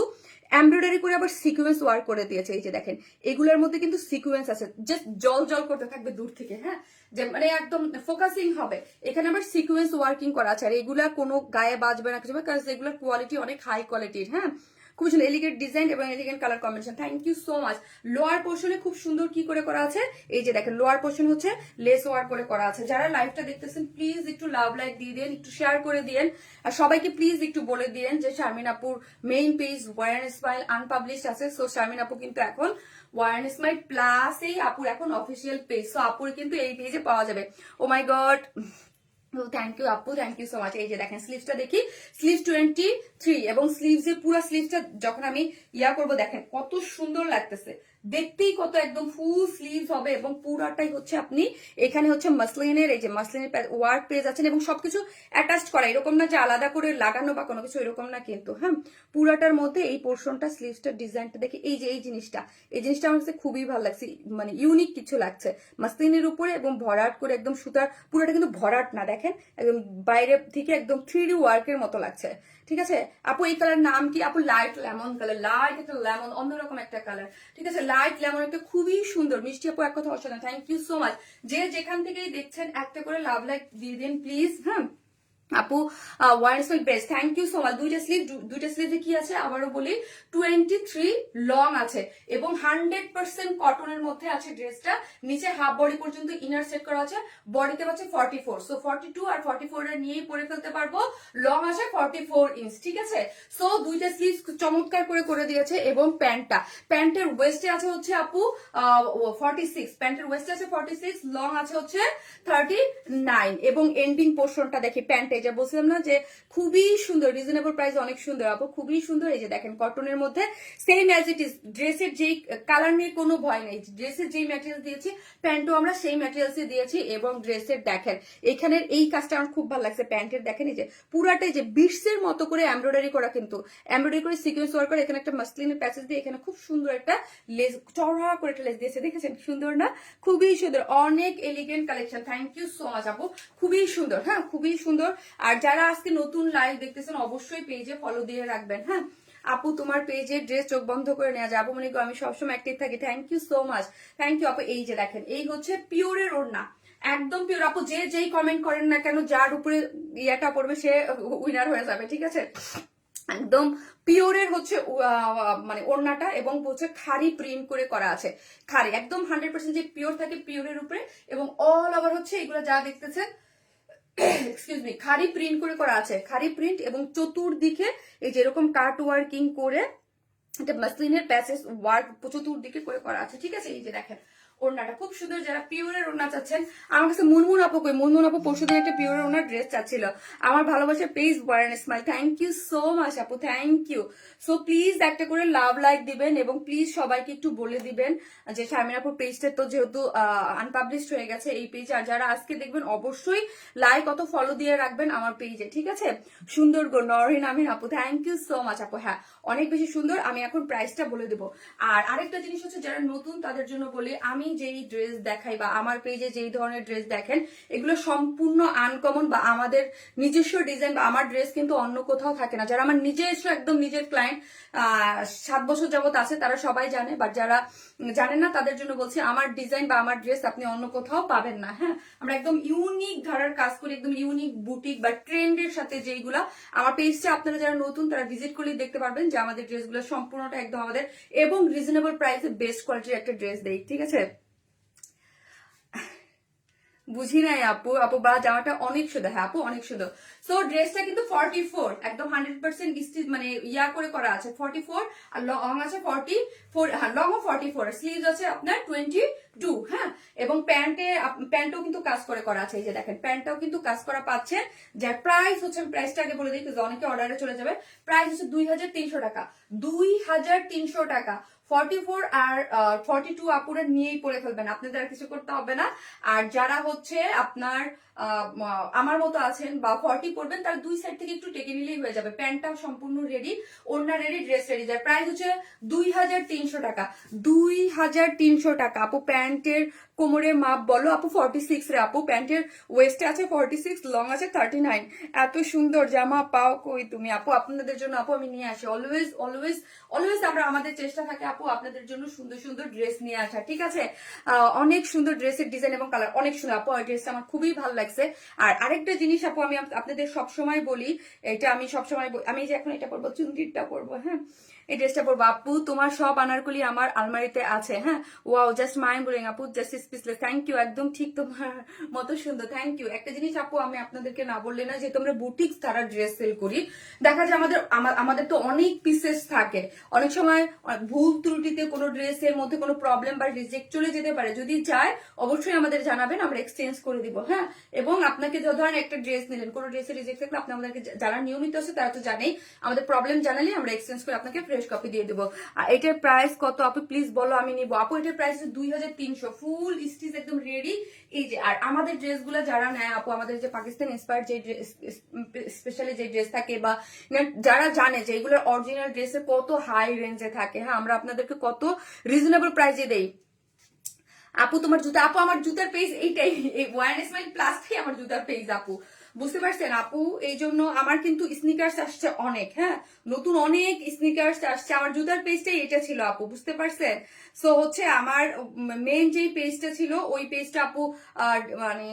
এমব্রয়ডারি করে আবার সিকোয়েন্স ওয়ার্ক করে দিয়েছে। এই যে দেখেন এগুলোর মধ্যে কিন্তু সিকোয়েন্স আছে, জাস্ট জল জল করতে থাকবে দূর থেকে। হ্যাঁ, যে মানে একদম ফোকাসিং হবে। এখানে আবার সিকোয়েন্স ওয়ার্কিং করা আছে, আর এগুলা কোনো গায়ে বাজবে না কিছু, কারণ এগুলোর কোয়ালিটি অনেক হাই কোয়ালিটির। হ্যাঁ, খুব সুন্দর এলিগেন্ট ডিজাইন এবং elegant colour combination, thank you so much. Lower পোর্শনে খুব সুন্দর কি করে করা আছে, এই যে দেখেন লোয়ার পোর্শন হচ্ছে লেস ওয়ার্ক করে করা আছে। যারা লাইভটা দেখতেছেন প্লিজ একটু লাভ লাইক দিয়ে দেন, একটু শেয়ার করে দিয়েন, আর সবাইকে প্লিজ একটু বলে দিয়েন যে শারমিন আপুর main page wear and smile unpublished আছে। সো শারমিন আপু কিন্তু এখন ওয়্যার এন্ড স্মাইল প্লাস এই আপুর এখন অফিসিয়াল পেজ, সো আপুর কিন্তু এই পেজে পাওয়া যাবে। ও মাই গড, থ্যাংক ইউ আপু, থ্যাংক ইউ সো মাচ। এই যে দেখেন স্লিভসটা দেখি, স্লিভ 23, এবং স্লিভসের পুরো স্লিভসটা যখন আমি করবো দেখেন কত সুন্দর লাগতেছে, দেখতেই কত একদম ফুল স্লিভস হবে, এবং পুরাটাই হচ্ছে আপনি এখানে হচ্ছে মাসলিনের, এই যে মাসলিনের ওয়ার্ক পেয়ে যাচ্ছেন, এবং সবকিছু অ্যাটাচড করা, এরকম না যে আলাদা করে লাগানো বা কোনো কিছু এরকম না কিন্তু। হ্যাঁ, পুরাটার মধ্যে এই পোর্শনটা স্লিভসটার ডিজাইনটা দেখি, এই যে এই জিনিসটা আমার কাছে খুবই ভালো লাগছে, মানে ইউনিক কিছু লাগছে মাসলিনের উপরে, এবং ভরাট করে একদম সুতার, পুরাটা কিন্তু ভরাট না, দেখেন একদম বাইরে থেকে একদম 3D ওয়ার্কের মতো লাগছে, ঠিক আছে। আপু এই কালার নাম কি আপু? লাইট লেমন কালার, লাইট একটা লেমন, অন্যরকম একটা কালার, ঠিক আছে। লাইট লেমন একটা খুবই সুন্দর, মিষ্টি আপু এক কথা অসাধারণ, থ্যাংক ইউ সো মাচ। যে যেখান থেকেই দেখছেন একটা করে লাভ লাইক দিয়ে দিন প্লিজ। হ্যাঁ, আপু one smile best, thank you so much. দুইটা স্লিভে কি আছে আবারও বলি, 23 লং আছে এবং 100% কটনের মধ্যে আছে ড্রেসটা। নিচে হাফ বডি পর্যন্ত ইনার সেট করা আছে, বডিতে পাচ্ছে 44, সো 42 আর 44 এর নিয়েই পরে ফেলতে পারবো। লং আছে 44 ইঞ্চ, ঠিক আছে। সো দুইটা স্লিভ চমৎকার করে দিয়েছে। এবং প্যান্টের ওয়েস্টে আছে হচ্ছে আপু 46, প্যান্টের ওয়েস্টে আছে 46, লং আছে হচ্ছে 39 এবং এন্ডিং পোর্শনটা দেখি প্যান্টে, যা বলছিলাম না যে খুবই সুন্দর, রিজনেবল প্রাইস, অনেক সুন্দর আপু, খুবই সুন্দর। এই যে দেখেন কটনের মধ্যে সেম অ্যাজ ইট ইজ, ড্রেসের যেই কালার নিয়ে কোনো ভয় নেই, ড্রেসের যেই ম্যাটেরিয়াল দিয়েছি প্যান্টও আমরা সেই ম্যাটেরিয়ালসে দিয়েছি। এবং ড্রেসের দেখেন এখানের এই কাজটা আমার খুব ভালো লাগছে, প্যান্টের দেখেন এই যে পুরাটাই যে বিটসের মতো করে এমব্রয়ডারি করা, কিন্তু এমব্রয়ডারি করে সিকোয়েন্স ওয়ার্ক করে, এখানে একটা মাসলিনের প্যাচেস দিয়ে এখানে খুব সুন্দর একটা লেস, চড়া করে একটা লেস দিয়েছে, দেখেছেন সুন্দর না, খুবই সুন্দর, অনেক elegant collection. Thank you so much আপু, খুবই সুন্দর, হ্যাঁ খুবই সুন্দর। আর যারা আজকে নতুন লাইভ দেখতেছেন অবশ্যই পেজে ফলো দিয়ে রাখবেন। হ্যাঁ আপু তোমার পেজে ড্রেস চোখ বন্ধ করে নেওয়া যায়, আপু মনে করো আমি সবসময় অ্যাক্টিভ থাকি, thank you so much, thank you আপু। এই যে দেখেন এই হচ্ছে পিওরের ওড়না, একদম পিওর আপু, যেই কমেন্ট করেন না কেন যার উপরে ইয়াটা পড়বে সে উইনার হয়ে যাবে, ঠিক আছে। একদম পিওরের হচ্ছে মানে ওড়নাটা, এবং হচ্ছে খাড়ি প্রিন্ট করে করা আছে, খাড়ি একদম 100% যে পিওর থাকে পিওরের উপরে, এবং অল ওভার হচ্ছে এগুলো যা দেখতেছেন এক্সকিউজ মি, খাড়ি প্রিন্ট করে করা আছে, খাড়ি প্রিন্ট, এবং চতুর্দিকে এই যেরকম কাট ওয়ার্কিং করে এটা মাসলিনের প্যাচেস ওয়ার্ক চতুর্দিকে করে করা আছে, ঠিক আছে। এই যে দেখেন ওড়নাটা খুব সুন্দর, যারা পিওরের ওড়না চাচ্ছেন, আমার কাছে মুনমুন আপু পরশুদিন একটা পিওরের ওড়নার ড্রেস চাচ্ছিল, আমার ভালোবাসা page wear and smile, thank you so much আপু, থ্যাংক ইউ। সো প্লিজ একটা করে লাভ লাইক দিবেন, এবং প্লিজ সবাইকে একটু বলে দিবেন যে শারমিন আপুর পেজটা তো যেহেতু আনপাবলিশড হয়ে গেছে এই পেজ, আর যারা আজকে দেখবেন অবশ্যই লাইক অত ফলো দিয়ে রাখবেন আমার পেজে, ঠিক আছে। সুন্দর গো নরিন আমিন আপু, থ্যাংক ইউ সো মাচ আপু, হ্যাঁ অনেক বেশি সুন্দর। আমি এখন প্রাইসটা বলে দেবো। আর আরেকটা জিনিস হচ্ছে, যারা নতুন তাদের জন্য বলি, আমি যেই ড্রেস দেখাই বা আমার পেজে যেই ধরনের ড্রেস দেখেন এগুলো সম্পূর্ণ আনকমন বা আমাদের নিজস্ব ডিজাইন, বা আমার ড্রেস কিন্তু অন্য কোথাও থাকে না। যারা আমার নিজস্ব একদম নিজের ক্লায়েন্ট 7 বছর যাবত আছে তারা সবাই জানে, বাট যারা জানেন না তাদের জন্য বলছি, আমার ডিজাইন বা আমার ড্রেস আপনি অন্য কোথাও পাবেন না। হ্যাঁ আমরা একদম ইউনিক ধারার কাজ করি, একদম ইউনিক বুটিক বা ট্রেন্ডের সাথে যেইগুলা। আমার পেজটা আপনারা যারা নতুন তারা ভিজিট করলেই দেখতে পারবেন যে আমাদের ড্রেসগুলো সম্পূর্ণটা একদম আমাদের, এবং রিজনেবল প্রাইসে বেস্ট কোয়ালিটির একটা ড্রেস দেই, ঠিক আছে। বুঝি নাই আপু, বা জামাটা অনেক সুন্দর, হ্যাঁ আপু অনেক সুন্দর। সো ড্রেসটা কিন্তু 44 একদম 100% স্টিচ মানে ইয়া করে করা আছে, 44 আর লং আছে 44, হ্যাঁ লং ও 44, স্লিভস আছে আপনার 22, হ্যাঁ। এবং প্যান্টও কিন্তু কাজ করে করা আছে, এই যে দেখেন প্যান্টটাও কিন্তু কাজ করা পাচ্ছে। যার প্রাইস হচ্ছে, প্রাইসটা আগে বলে দিই অনেকে অর্ডারে চলে যাবে, প্রাইস হচ্ছে 2300 টাকা, 2300 টাকা। 44 আর 42 আপুরা নিয়েই পরে ফেলবেন, আপনাদের আর কিছু করতে হবে না। আর যারা হচ্ছে আপনার আমার মতো আছেন বা 40 পরবেন, তার দুই সাইড থেকে একটু টেকে নিলেই হয়ে যাবে। প্যান্টটা সম্পূর্ণ রেডি, ওড়না রেডি, ড্রেস রেডি। যার প্রাইস হচ্ছে 2300 টাকা, 2300 টাকা। আপু প্যান্টের কোমরের মাপ বলো আপু 46 রে আপু, প্যান্টের ওয়েস্টে আছে 46, লং আছে 39। এত সুন্দর জামা পাও কই তুমি আপু? আপনাদের জন্য আপু আমি নিয়ে আসি, অলওয়েজ অলওয়েজ অলওয়েজ আমরা আমাদের চেষ্টা থাকে আপু আপনাদের জন্য সুন্দর সুন্দর ড্রেস নিয়ে আসা, ঠিক আছে। অনেক সুন্দর ড্রেসের ডিজাইন এবং কালার অনেক সুন্দর আপু, ড্রেসটা আমার খুবই ভালো লাগছে। আর আরেকটা জিনিস আপু আমি আপনাদের সবসময় বলি, এটা আমি সবসময় আমি যে এখন এটা পরবো, চুনরিটা পরবো, হ্যাঁ এই ড্রেসটা পরবো। আপু তোমার সব আনারকলি আমার আলমারিতে আছে, হ্যাঁ ওয়াও জাস্ট মাইন্ড ব্লোয়িং আপু, জাস্ট স্পিচলেস, থ্যাংক ইউ, একদম ঠিক তোমার মতো সুন্দর, থ্যাংক ইউ। একটা জিনিস আপু আমি আপনাদেরকে না বললে না, যে তোমরা বুটিক্স তারা ড্রেস সেল করি, দেখা যায় আমাদের তো অনেক পিসেস থাকে, অনেক সময় ভুল ত্রুটিতে কোনো ড্রেসের মধ্যে কোনো প্রবলেম বা রিজেক্ট চলে যেতে পারে, যদি চায় অবশ্যই আমাদের জানাবেন, আমরা এক্সচেঞ্জ করে দিব, হ্যাঁ। এবং আপনাকে ধরেন একটা ড্রেস নিলেন, কোনো ড্রেসের রিজেক্ট থাকলে আপনি আমাদেরকে, যারা নিয়মিত আছে তারা তো জানেই, আমাদের প্রবলেম জানালে আমরা এক্সচেঞ্জ করে আপনাকে ফ্রেশ কপি দিয়ে দেবো। আর এটার প্রাইস কত আপু প্লিজ বলো, আমি নিবো আপু। এটার প্রাইস 2300, ফুল স্টিচ একদম রেডি। এই যে আর আমাদের ড্রেসগুলো যারা নেয় আপু, আমাদের যে পাকিস্তান ইন্সপায়ার্ড যে স্পেশালি যে ড্রেস থাকে, বা যারা জানে যে এগুলোর অরিজিনাল ড্রেসের কত হাই রেঞ্জে থাকে, হ্যাঁ আমরা আপনাদেরকে কত রিজনেবল প্রাইসে দেই। আপু তোমার জুতা, আপু আমার জুতার পেজ এইটাই, এই ওয়ান স্মাইল প্লাসটাই আমার জুতার পেজ আপু, বুঝতে পারছেন আপু? এই জন্য আমার কিন্তু স্নিকার্স আসছে অনেক, হ্যাঁ, নতুন অনেক স্নিকার্স আসছে। আমার জুতার পেজটাই এটা ছিল আপু, বুঝতে পারছেন? সো হচ্ছে আমার মেন যেই পেজটা ছিল ওই পেজটা আপু মানে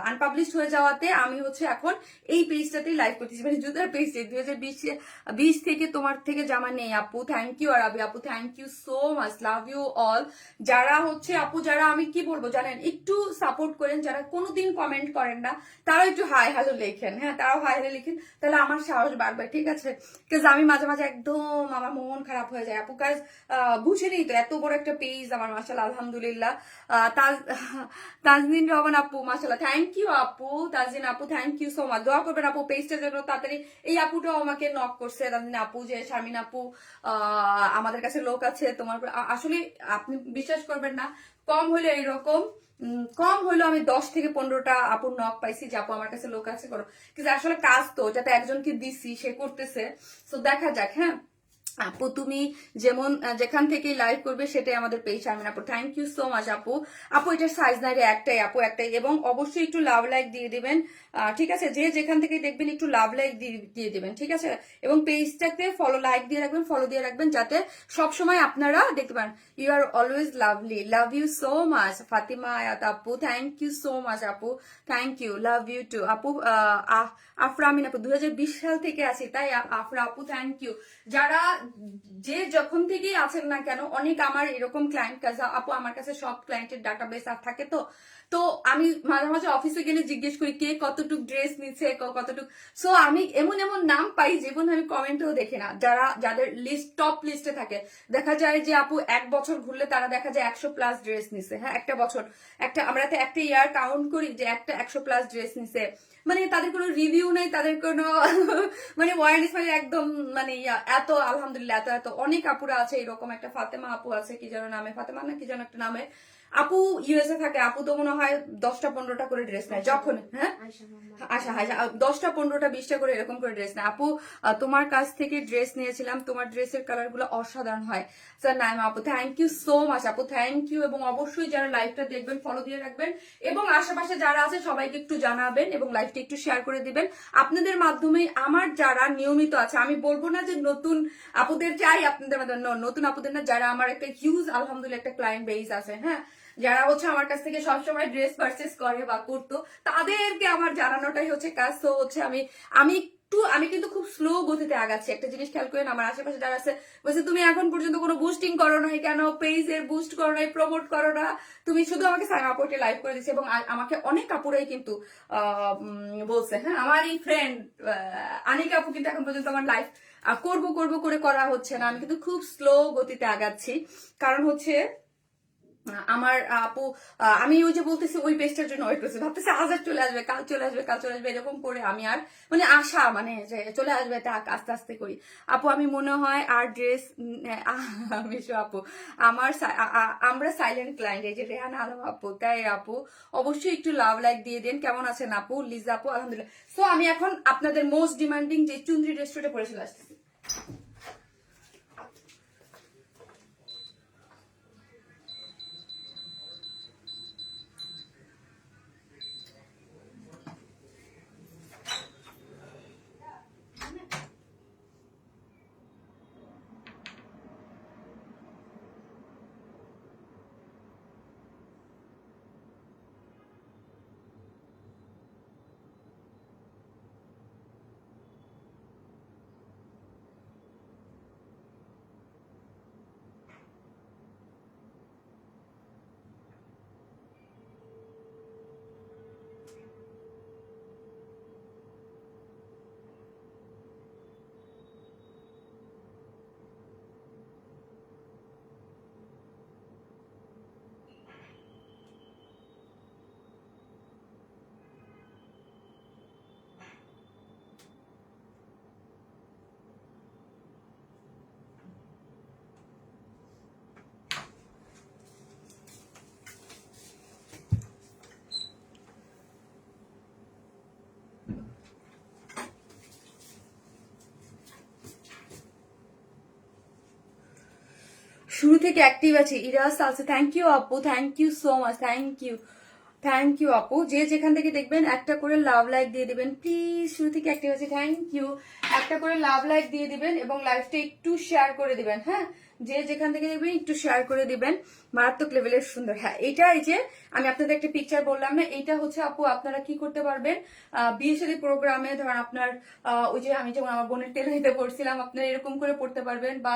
আনপাবলিশড হয়ে যাওয়াতে আমি হচ্ছে এখন এই পেজটাতেই লাইভ করতেছি, মানে জুতার পেজটা 2020 থেকে তোমার থেকে জামা নেই আপু। থ্যাংক ইউ আর আপু, thank you so much, love you all. যারা হচ্ছে আপু, যারা আমি কি বলবো জানেন, একটু সাপোর্ট করেন, যারা কোনোদিন কমেন্ট করেন না তারাও একটু হাই হ্যালো লেখেন, হ্যাঁ, তারাও হাই হ্যালো লিখেন, তাহলে আমার সাহস বাড়বে, ঠিক আছে? কাজ আমি মাঝে মাঝে একদম আমার মন খারাপ হয়ে যায় আপু, কাজ বুঝেনি তো এত বড় একটা পেজ আমার, মাশাআল্লাহ আলহামদুলিল্লাহ। তাজনিন রহমান আপু, মাশাআল্লাহ, থ্যাংক ইউ আপু। তাজনিন আপু, থ্যাংক ইউ সো মাচ, দোয়া করবেন আপু পেজটার জন্য তাড়াতাড়ি। এই আপুটাও আমাকে নক করছে, তাজনিন আপু, যে শারমিন আপু আমাদের কাছে লোক আছে তোমার। আসলে আপনি বিশ্বাস করবেন না, কম হলে এইরকম কম হইলো আমি 10 থেকে 15টা আপুর নক পাইছি যে আপু আমার কাছে লোক আছে করো, কিন্তু আসলে কাজ তো যাতে একজনকে দিছি সে করতেছে। তো দেখা যাক, হ্যাঁ আপু, তুমি যেমন যেখান থেকে লাইভ করবে সেটাই আমাদের পেজ। শারমিন আপু, থ্যাংক ইউ সো মাচ আপু। আপু এটার সাইজ নাই রে, একটাই আপু, একটাই। এবং অবশ্যই একটু লাভ লাইক দিয়ে দিবেন, ঠিক আছে? যে যেখান থেকে দেখবেন একটু লাভ লাইক দিয়ে দিবেন, ঠিক আছে? এবং পেজটাতে ফলো লাইক দিয়ে রাখবেন, ফলো দিয়ে রাখবেন, যাতে সবসময় আপনারা দেখতে পান। You are always lovely, love you so much Fatima Ayat আপু, থ্যাংক ইউ সো মাচ আপু, thank you, love you too আপু। আফরা আমিন আপু, 2020 সাল থেকে আছি তাই আফরা আপু, থ্যাংক ইউ। যারা যে যখন থেকেই আছেন না কেন, অনেক আমার এরকম ক্লায়েন্ট কাছে আপু, আমার কাছে সব ক্লায়েন্টের ডাটাবেস থাকে, তো তো আমি মাঝে মাঝে অফিসে গেলে জিজ্ঞেস করি কে কতটুক ড্রেস নিচ্ছে, কতটুক। সো আমি এমন এমন নাম পাই যেমন আমি কমেন্টেও দেখি না, যাদের লিস্ট টপ লিস্টে থাকে। দেখা যায় যে আপু 1 বছর ঘুরলে তারা দেখা যায় 100+ ড্রেস নিছে, হ্যাঁ, একটা বছর, আমরা তো একটা ইয়ার কাউন্ট করি যে একটা 100+ ড্রেস নিছে। মানে তাদের কোনো রিভিউ নেই, তাদের কোনো মানে ওয়ারনেস, মানে একদম মানে এত আলহামদুলিল্লাহ, এত এত অনেক আপুরা আছে এরকম। একটা ফাতেমা আপু আছে, কি যেন নামে, ফাতেমা না কি যেন একটা নামে আপু, ইউএসএ থাকে আপু, তো মনে হয় 10টা 15টা করে ড্রেস নেয় যখন, হ্যাঁ, আশা হাসা 10টা 15টা 20টা করে এরকম করে ড্রেস নেয় আপু। তোমার কাছ থেকে ড্রেস নিয়েছিলাম, তোমার ড্রেসের কালার গুলো অসাধারণ হয়। স্যার নাইমা আপু, থ্যাংক ইউ সো মাচ আপু, থ্যাংক ইউ। এবং অবশ্যই যারা লাইভটা দেখবেন ফলো দিয়ে রাখবেন, এবং আশেপাশে যারা আছে সবাইকে একটু জানাবেন এবং লাইভটা একটু শেয়ার করে দিবেন। আপনাদের মাধ্যমে আমার যারা নিয়মিত আছে, আমি বলবো না যে নতুন আপুদের চাই, আপনাদের মাধ্যমে নতুন আপুদের না, যারা আমার একটা হিউজ আলহামদুলিল্লাহ একটা ক্লায়েন্ট বেস আছে, হ্যাঁ, যারা হচ্ছে আমার কাছ থেকে সবসময় ড্রেস পারচেস করে বা করতো, তাদেরকে আমার জানানোটাই হচ্ছে কাজ। তো হচ্ছে আমি কিন্তু খুব স্লো গতিতে আগাচ্ছি। একটা জিনিস খেয়াল করেন, আমার আশেপাশে যারা আছে বলছে তুমি এখন পর্যন্ত কোনো বুস্টিং করো নাই কেন, পেজের বুস্ট করো নাই, প্রমোট করো না, তুমি শুধু আমাকে সাইম আপোর্টে লাইভ করে দিচ্ছে। এবং আমাকে অনেক কাপুরাই কিন্তু বলছে, হ্যাঁ, আমার এই ফ্রেন্ড আনিকা আপু কিন্তু এখন পর্যন্ত আমার লাইভ করবো করবো করে করা হচ্ছে না। আমি কিন্তু খুব স্লো গতিতে আগাচ্ছি, কারণ হচ্ছে আমার আপু, আমি ওই যে বলতেছি ওই পেজটার জন্য ওয়েট করছি, ভাবতেছি আজ আর চলে আসবে, কাল চলে আসবে, কাল চলে আসবে, এরকম করে আমি আর মানে আশা, মানে যে চলে আসবে তাক আস্তে আস্তে করি। আপু আমি মনে হয় আর ড্রেস মিশো আপু, আমরা সাইলেন্ট ক্লায়েন্ট, এই যে রেহানা আলম আপু, তাই আপু অবশ্যই একটু লাভ লাইক দিয়ে দেন। কেমন আছেন আপু? লিজা আপু, আলহামদুলিল্লাহ। সো আমি এখন আপনাদের মোস্ট ডিমান্ডিং যে চুনরি রেস্টুরেন্টে পড়ে চলে আসতেছি। শুরু থেকে অ্যাক্টিভ আছে ইরাস আছে, থ্যাংক ইউ আপু, thank you so much, thank you. Thank you আপু, যে যেখান থেকে দেখবেন একটা করে লাভ লাইক দিয়ে দিবেন প্লিজ, শুরু থেকে একটা হচ্ছে থ্যাংক ইউ, একটা করে লাভ লাইক দিয়ে দিবেন এবং লাইভটা একটু শেয়ার করে দিবেন। হ্যাঁ, যে যেখান থেকে দেখবেন একটু শেয়ার করে দিবেন। মারাত্মক লেভেলের সুন্দর। হ্যাঁ, এটা এই যে আমি আপনাদের একটা পিকচার বললাম না, এইটা হচ্ছে আপু আপনারা কি করতে পারবেন, বিয়ে শাদী প্রোগ্রামে ধরেন আপনার ওই যে আমি যেমন আমার বোনের টেলারিতে পড়ছিলাম, আপনারা এরকম করে পড়তে পারবেন, বা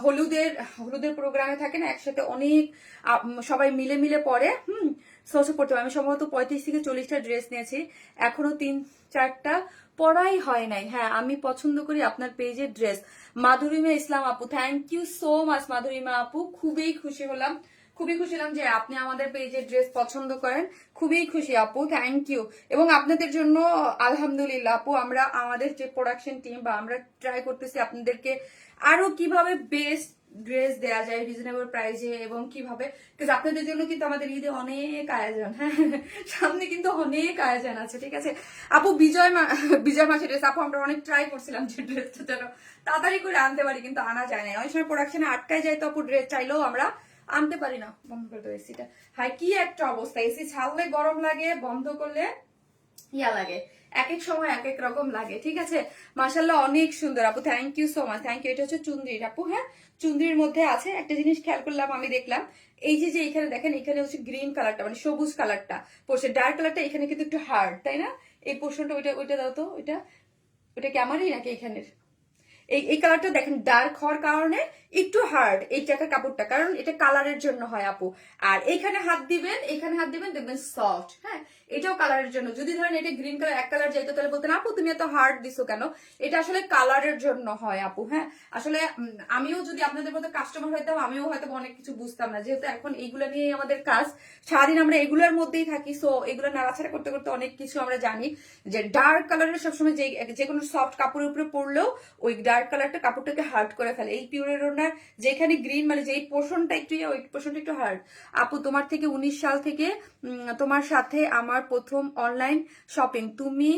হলুদের হলুদের প্রোগ্রামে থাকে না একসাথে অনেক সবাই মিলে মিলে পড়ে, সোসে পড়তে পারবে। আমি সম্ভবত 35 থেকে 40টা ড্রেস নিয়েছি, এখনো 3-4টা পড়াই হয় নাই। হ্যাঁ, আমি পছন্দ করি আপনার পেজের ড্রেস। মাধুরিমা ইসলাম আপু, thank you so much Madhurima আপু, খুবই খুশি হলাম, খুবই খুশি হলাম যে আপনি আমাদের পেজের ড্রেস পছন্দ করেন, খুবই খুশি আপু, থ্যাংক ইউ। এবং আপনাদের জন্য আলহামদুলিল্লাহ আপু, আমরা আমাদের যে প্রোডাকশন টিম বা আমরা ট্রাই করতেছি আপনাদেরকে আরো কিভাবে বেস্ট ড্রেস দেওয়া যায় রিজনেবল প্রাইসে, এবং কিভাবে, আপনাদের জন্য কিন্তু আমাদের ঈদে অনেক আয়োজন। হ্যাঁ, সামনে কিন্তু অনেক আয়োজন আছে, ঠিক আছে আপু। বিজয় মাসের ড্রেস আপু আমরা অনেক ট্রাই করছিলাম যে ড্রেসটা যেন তাড়াতাড়ি করে আনতে পারি, কিন্তু আনা যায় না, অনেক সময় প্রোডাকশনে আটকায় যায়, তো আপু ড্রেস চাইলেও আমরা আনতে পারি না। বন্ধ করে দেবো এসিটা। হাই, কি একটা অবস্থা, এসি ছাড়লে গরম লাগে, বন্ধ করলে ইয়া লাগে, এক এক সময় এক এক রকম লাগে, ঠিক আছে। মাশাল্লাহ অনেক সুন্দর আপু, thank you so much, thank you. এটা হচ্ছে চুন্দ্রির আপু। হ্যাঁ, চুন্দ্রির মধ্যে আছে একটা জিনিস খেয়াল করলাম, আমি দেখলাম এই যে যে এখানে দেখেন, এখানে হচ্ছে গ্রিন কালারটা মানে সবুজ কালারটা পড়ছে, ডার্ক কালারটা এখানে কিন্তু একটু হার্ড, তাই না? এই পোর্শনটা ওইটা ওইটা দাও তো, ওইটা ওইটা কি আমারই নাকি এখানের? এই কালারটা দেখেন ডার্ক হওয়ার কারণে একটু হার্ড এই টাকার কাপড়টা, কারণ এটা কালারের জন্য হয় আপু। আর এইখানে হাত দিবেন, এখানে হাত দিবেন, দেখবেন সফট। হ্যাঁ, এটাও কালারের জন্য। যদি ধরেন এটা গ্রিন কালার এক কালার যাইতো, তাহলে বলতেন আপু তুমি এত হার্ড দিছো কেন। এটা আসলে কালারের জন্য হয় আপু। হ্যাঁ, আসলে আমিও যদি আপনাদের মতো কাস্টমার হইতাম, আমিও হয়তো অনেক কিছু বুঝতাম না, যেহেতু এখন এইগুলো নিয়ে আমাদের কাজ, সারাদিন আমরা এগুলোর মধ্যেই থাকি, সো এগুলো নাড়াচাড়া করতে করতে অনেক কিছু আমরা জানি যে ডার্ক কালারের সবসময় যে কোনো সফট কাপড়ের উপরে পরলেও ওই ডার্ক কালারটা কাপড়টাকে হার্ড করে ফেলে। এই পিওরের ওনার যেখানে গ্রিন মানে যেই পোর্শনটা একটু ওই পোর্শনটা একটু হার্ড। আপু তোমার থেকে 19 সাল থেকে তোমার সাথে আমার প্রথম অনলাইন শপিং, তুমি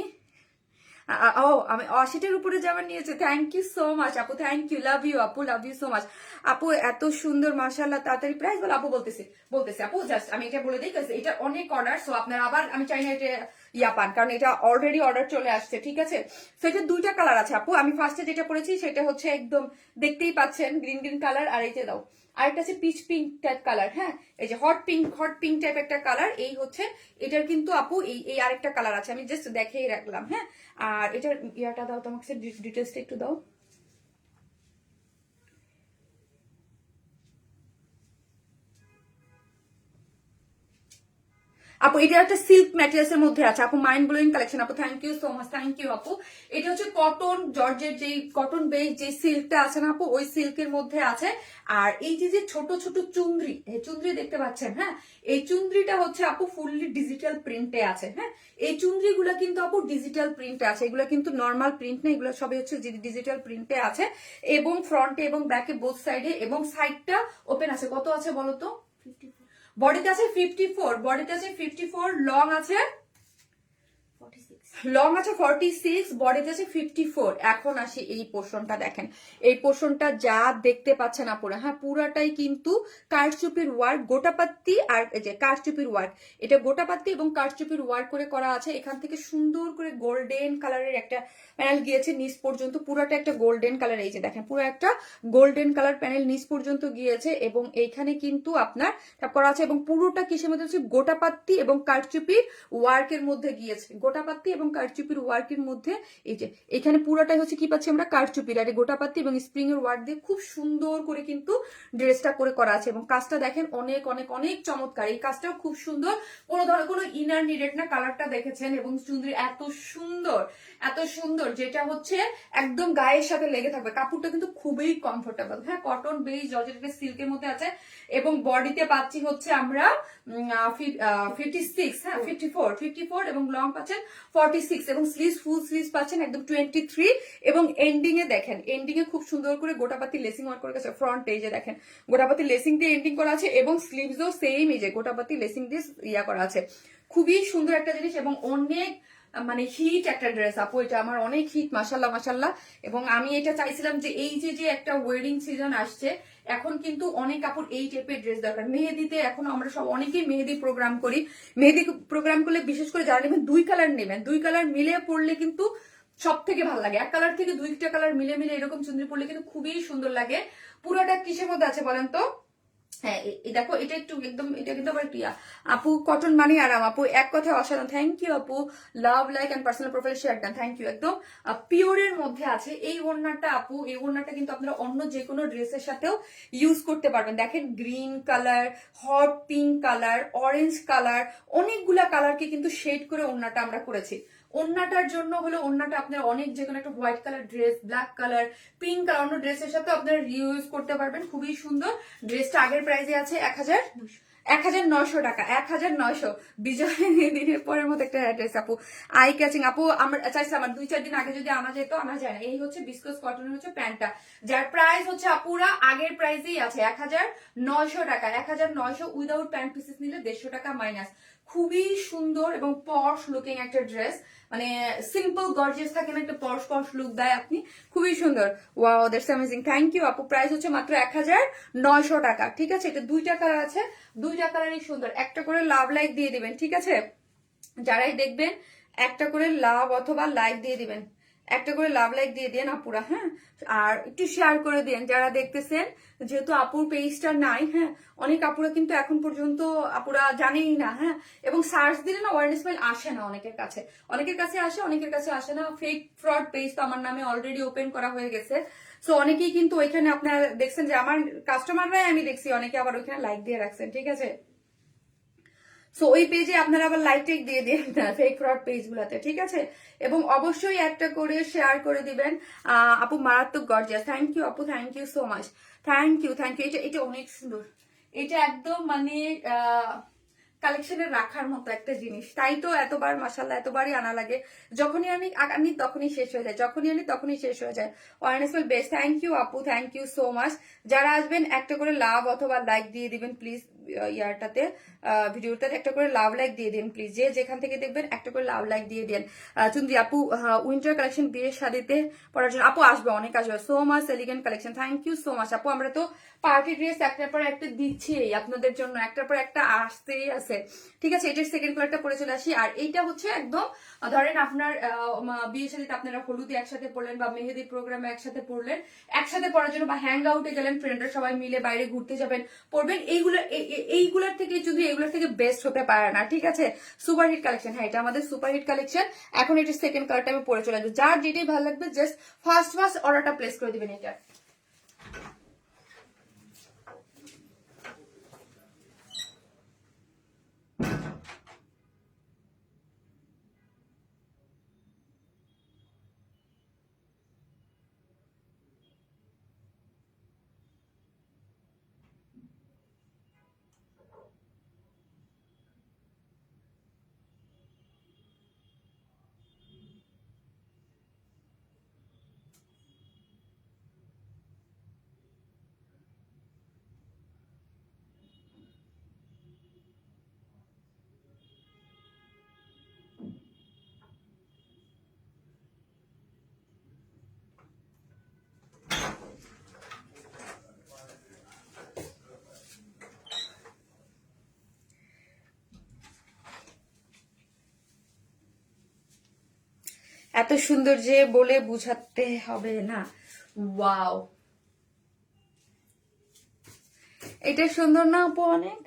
আমি 80টার উপরে যেমন নিয়েছে। থ্যাংক ইউ সো মাচ আপু, থ্যাংক ইউ, লাভ ইউ আপু, লাভ ইউ সো মাচ আপু, এত সুন্দর মাশাআল্লাহ। তাড়াতাড়ি প্রাইস বলো আপু, বলতেছে আপু, জাস্ট আমি এটা বলে দিই, এটা অনেক অর্ডার, সো আপনার আবার আমি চাই না এটা ইয়া পান, কারণ এটা অলরেডি অর্ডার চলে আসছে, ঠিক আছে। সো এটা 2টা কালার আছে আপু। আমি ফার্স্টে যেটা পরেছি সেটা হচ্ছে একদম দেখতেই পাচ্ছেন গ্রিন গ্রিন কালার, আর এই যে দাও আরেকটা আছে পিচ পিঙ্ক টাইপ কালার। হ্যাঁ, এই যে হট পিঙ্ক টাইপ একটা কালার, এই হচ্ছে এটার কিন্তু আপু এই আরেকটা কালার আছে, আমি জাস্ট দেখেই রাখলাম। হ্যাঁ, আর এটার ইয়াটা দাও, তোমাকে ডিটেলসটা একটু দাও। আপু এটা একটা সিল্ক ম্যাটেরিয়ালস এর মধ্যে আছে আপু, মাইন্ড ব্লোয়িং কালেকশন আপু, thank you so much, thank you আপু। এটা হচ্ছে কটন জর্জের যে কটন বেস যে সিল্কটা আছে না আপু, ওই সিল্কের মধ্যে আছে। আর এই যে যে ছোট ছোট চুন্দ্রি দেখতে পাচ্ছেন, হ্যাঁ, এই চুন্দ্রিটা হচ্ছে আপু ফুললি ডিজিটাল প্রিন্টে আছে। হ্যাঁ, এই চুন্দ্রিগুলো কিন্তু আপু ডিজিটাল প্রিন্টে আছে, এগুলো কিন্তু নর্মাল প্রিন্ট না, এগুলো সবই হচ্ছে ডিজিটাল প্রিন্টে আছে, এবং ফ্রন্টে এবং ব্যাকে বোথ সাইডে, এবং সাইডটা ওপেন আছে। কত আছে বলো তো? বডিতে আছে 54, বডিতে আছে 54, লং আছে 46, বডিতে আছে 54। এখন আসি এই পোর্শনটা, দেখেন এই পোর্শনটা যা দেখতে পাচ্ছেন আপুরা, হ্যাঁ, পুরাটাই কিন্তু কারচুপির ওয়ার্ক, গোটাপাত্তি আর এই যে কারচুপির ওয়ার্ক, এটা গোটাপাত্তি এবং কারচুপির ওয়ার্ক করে করা আছে। এখান থেকে সুন্দর করে গোল্ডেন কালারের একটা প্যানেল গিয়েছে নিচ পর্যন্ত, পুরাটা একটা গোল্ডেন কালার, এই যে দেখেন পুরো একটা গোল্ডেন কালার প্যানেল নিচ পর্যন্ত গিয়েছে, এবং এইখানে কিন্তু আপনার করা আছে, এবং পুরোটা কিসের মধ্যে হচ্ছে গোটাপাত্তি এবং কারচুপির ওয়ার্কের মধ্যে গিয়েছে, গোটাপাত্তি এবং কারচুপির ওয়ার্কের মধ্যে। এই যে এখানে পুরাটাই হচ্ছে কি পাচ্ছি আমরা, কারচুপির আর গোটাপাত্তি এবং স্প্রিং এর ওয়ার্ক দিয়ে খুব সুন্দর করে কিন্তু ড্রেসটা করে করা আছে, এবং কাজটা দেখেন অনেক অনেক অনেক চমৎকার। এই কাজটাও খুব সুন্দর, কোনো ধরনের কোনো ইনার নিডেড না, কালারটা দেখেছেন, এবং চুন্দ্রি এত সুন্দর এত সুন্দর, যেটা হচ্ছে একদম গায়ের সাথে লেগে থাকবে। কাপড়টা কিন্তু খুবই কমফোর্টেবল। হ্যাঁ, কটন বেস জর্জেট সিল্কের মধ্যে আছে, এবং বডিতে পাচ্ছি হচ্ছে আমরা 56, হ্যাঁ 54, এবং লং পাচ্ছেন 46, এবং ফুল স্লিভস পাচ্ছেন একদম 23, এবং এন্ডিং এ দেখেন, এন্ডিং এ খুব সুন্দর করে গোটাপাতি লেসিং ওয়ার্ক করে গেছে। ফ্রন্ট এই যে দেখেন গোটাপাতি লেসিং দিয়ে এন্ডিং করা আছে, এবং স্লিভসও সেম এই যে গোটাপাতি লেসিং দিয়ে ইয়া করা আছে। খুবই সুন্দর একটা জিনিস, এবং অনেক মানে হিট একটা ড্রেস আপু, এটা আমার অনেক হিট, মাশাল্লাহ মাশাল্লাহ। এবং আমি এটা চাইছিলাম যে এই যে একটা ওয়েডিং সিজন আসছে, এখন কিন্তু অনেক আপুর এই টাইপের ড্রেস দরকার। মেহেদিতে এখন আমরা সব অনেকেই মেহেদি প্রোগ্রাম করি, মেহেদি প্রোগ্রাম করলে বিশেষ করে যারা নেবেন 2 কালার নেবেন, 2 কালার মিলে পড়লে কিন্তু সব থেকে ভালো লাগে। এক কালার থেকে 2টা কালার মিলে মিলে এরকম চুনরি পরলে কিন্তু খুবই সুন্দর লাগে। পুরোটা কিসের মধ্যে আছে বলেন তো? হ্যাঁ দেখো এটা একটু একদম, এটা কিন্তু আবার একটু আপু কটন মানে আরাম আপু, এক কথায় অসাধারণ। থ্যাংক ইউ আপু, love like and personal profile share দেন, থ্যাংক ইউ। একদম পিওরের মধ্যে আছে এই ওড়নাটা আপু। এই ওড়নাটা কিন্তু আপনারা অন্য যে কোনো ড্রেসের সাথেও ইউজ করতে পারবেন। দেখেন green colour, hot pink colour, orange colour, অনেকগুলা কালারকে কিন্তু শেড করে ওড়নাটা আমরা করেছি। ওড়নাটার জন্য হলো ওড়নাটা আপনার অনেক যে কোনো একটা white colour dress, black colour, pink colour অন্য ড্রেসের সাথে আপনারা ইউজ করতে পারবেন, খুবই সুন্দর। ড্রেসটা আগের প্রাইসে আছে 1900 টাকা, 1900। বিজয় দিনের পরের মতো একটা ড্রেস আপু, আই ক্যাচিং আপু। আমরা চাইছিলাম 2-4 দিন আগে যদি আনা যেত, আনা যায় না। এই হচ্ছে বিস্কস কটনের হচ্ছে প্যান্টটা, যার প্রাইস হচ্ছে আপুরা আগের প্রাইসেই আছে 1900 টাকা। 1900 উইদাউট প্যান্ট পিসেস নিলে 150 টাকা মাইনাস। খুবই সুন্দর এবং পশ লুকিং একটা ড্রেস, মানে সিম্পল গর্জিয়াস থাকে না, একটা পশ পশ লুক দেয় আপনি, খুবই সুন্দর। Wow that's amazing, thank you আপু। প্রাইস হচ্ছে মাত্র 1900 টাকা, ঠিক আছে। এটা 2টা কালার আছে, 2টা কালারই সুন্দর। একটা করে লাভ লাইক দিয়ে দিবেন, ঠিক আছে। যারাই দেখবেন একটা করে লাভ অথবা লাইক দিয়ে দিবেন, একটা করে লাভ লাইক দিয়ে দেন আপুরা, হ্যাঁ। আর একটু শেয়ার করে দেন যারা দেখতেছেন, যেহেতু আপুর পেজটা নাই, হ্যাঁ। অনেক আপুরা কিন্তু এখন পর্যন্ত আপুরা জানেই না, হ্যাঁ। এবং সার্চ দিলে না ওয়ার্ড স্মেল আসে না অনেকের কাছে, অনেকের কাছে আসে, অনেকের কাছে আসে না। ফেক ফ্রড পেজ তো আমার নামে অলরেডি ওপেন করা হয়ে গেছে। সো অনেকেই কিন্তু ওইখানে আপনারা দেখছেন যে আমার কাস্টমাররাই আমি দেখছি অনেকে আবার ওইখানে লাইক দিয়ে রাখছেন, ঠিক আছে। সো ওই পেজে আপনারা আবার লাইক টেক দিয়ে দিন না, ফেক ফ্রড পেজ গুলাতে, ঠিক আছে। এবং অবশ্যই একটা করে শেয়ার করে দিবেন। আপু মারাত্মক গর্জিয়াস, থ্যাংক ইউ আপু, thank you so much, thank you thank you. এটা এটা অনেক সুন্দর, এটা একদম মানে কালেকশনে রাখার মতো একটা জিনিস, তাই তো এতবার মাশাল্লাহ এতবারই আনা লাগে। যখনই আমি আনি তখনই শেষ হয়ে যায়, যখনই আনি তখনই শেষ হয়ে যায়। অনেস্টলি বেস্ট, থ্যাংক ইউ আপু, থ্যাংক ইউ সো মাচ। যারা আসবেন একটা করে লাভ অথবা লাইক দিয়ে দিবেন প্লিজ। ইয়ারটাতে ভিডিওটাতে একটা করে লাভ লাইক দিয়ে দিন প্লিজ, যে যেখান থেকে দেখবেন একটা করে লাভ লাইক দিয়ে দেন। চুন্দি আপু উইন্টার কালেকশন বিয়ের শাদিতে পরার জন্য আপু আসবে, অনেক আসবে। So much elegant collection, thank you so much আপু। আমরা তো পার্টি ড্রেস একটার পর একটা দিচ্ছি আপনাদের জন্য, একটার পর একটা আসতেই আছে, ঠিক আছে। এটার সেকেন্ড কালারটা পরে চলে আসি। আর এইটা হচ্ছে একদম ধরেন আপনার বিয়ের শাদিতে আপনারা হলুদে একসাথে পড়লেন বা মেহেদি প্রোগ্রামে একসাথে পড়লেন, একসাথে পড়ার জন্য বা হ্যাং আউটে গেলেন, ফ্রেন্ডরা সবাই মিলে বাইরে ঘুরতে যাবেন, পড়বেন। এইগুলোর থেকে যদি এগুলোর থেকে বেস্ট হতে পারে না, ঠিক আছে। সুপারহিট কালেকশন, হ্যাঁ এটা আমাদের সুপারহিট কালেকশন। এখন এটার সেকেন্ড কালারটা আমি পরে চলে আসবো। যার যেটাই ভালো লাগবে জাস্ট ফার্স্ট অর্ডারটা প্লেস করে দিবেন এটা। এত সুন্দর যে বলে বুঝাতে হবে না। ওয়াও, এটা সুন্দর না আপু অনেক?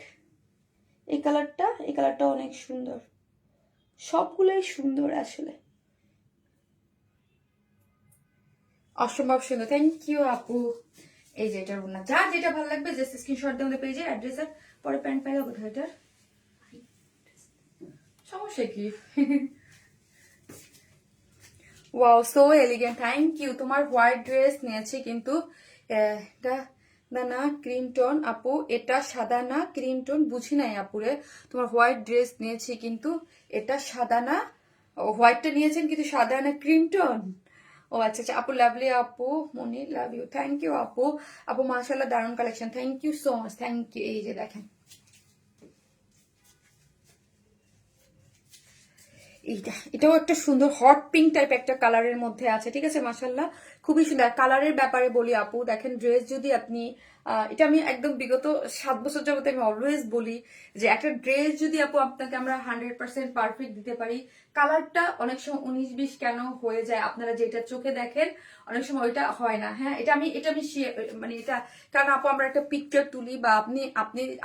এই কালারটা অনেক সুন্দর, সবগুলোই সুন্দর আসলে, অসম্ভব সুন্দর। থ্যাংক ইউ আপু। এই যে এটার না, যা যেটা ভালো লাগবে জাস্ট স্ক্রিনশট দিয়ে আমাদের পেজে অ্যাড্রেস আর পরে প্যান্ট পাইলে কোথায় এটার সমস্যা কি? Wow so elegant, thank you. তোমার হোয়াইট ড্রেস নিয়েছি কিন্তু এটা না ক্রিম টোন আপু, এটা সাদা না ক্রিম টোন, বুঝি নাই আপুরে। তোমার হোয়াইট ড্রেস নিয়েছি কিন্তু এটা সাদা না, হোয়াইটটা নিয়েছেন কিন্তু সাদা না ক্রিম টোন। ও আচ্ছা আচ্ছা আপু, লাভলি আপু, Moni love you, thank you আপু। আপু মাশাআল্লাহ দারুণ collection, thank you so much, thank you. এই যে দেখেন এটাও একটা সুন্দর হট পিঙ্ক টাইপ একটা কালারের মধ্যে আছে, ঠিক আছে। মাশাআল্লাহ খুবই সুন্দর। কালারের ব্যাপারে বলি আপু, দেখেন ড্রেস যদি আপনি এটা আমি একদম বিগত 7 বছর যাবত আমি অলওয়েজ বলি যে একটা ড্রেস যদি আপু আপনাকে আমরা 100% পারফেক্ট দিতে পারি, কালারটা অনেক সময় 19-20 কেন হয়ে যায় আপনারা যেটা চোখে দেখেন অনেক সময় ওইটা হয় না। হ্যাঁ, এটা আমি মানে এটা, কারণ আপু আমরা একটা পিকচার তুলি বা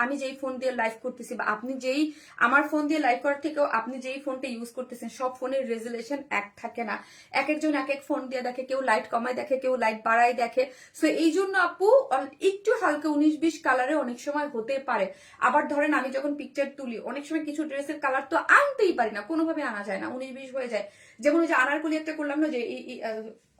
আমি যেই ফোন দিয়ে লাইভ করতেছি বা আপনি যেই আমার ফোন দিয়ে লাইভ করার থেকেও আপনি যেই ফোনটা ইউজ করতেছেন সব ফোনের রেজুলেশন এক থাকে না, এক একজন এক এক ফোন দিয়ে দেখে, কেউ লাইট কমায় দেখে, কেউ লাইট বাড়ায় দেখে। সো এই জন্য আপু একটু হালকা 19-20 কালারে অনেক সময় হতে পারে। আবার ধরেন আমি যখন পিকচার তুলি অনেক সময় কিছু ড্রেসের কালার তো আনতেই পারি না, কোনোভাবে আনা যায় না, 19-20 হয়ে যায়। যেমন ওই যে আনারকলি একটা করলাম না, যে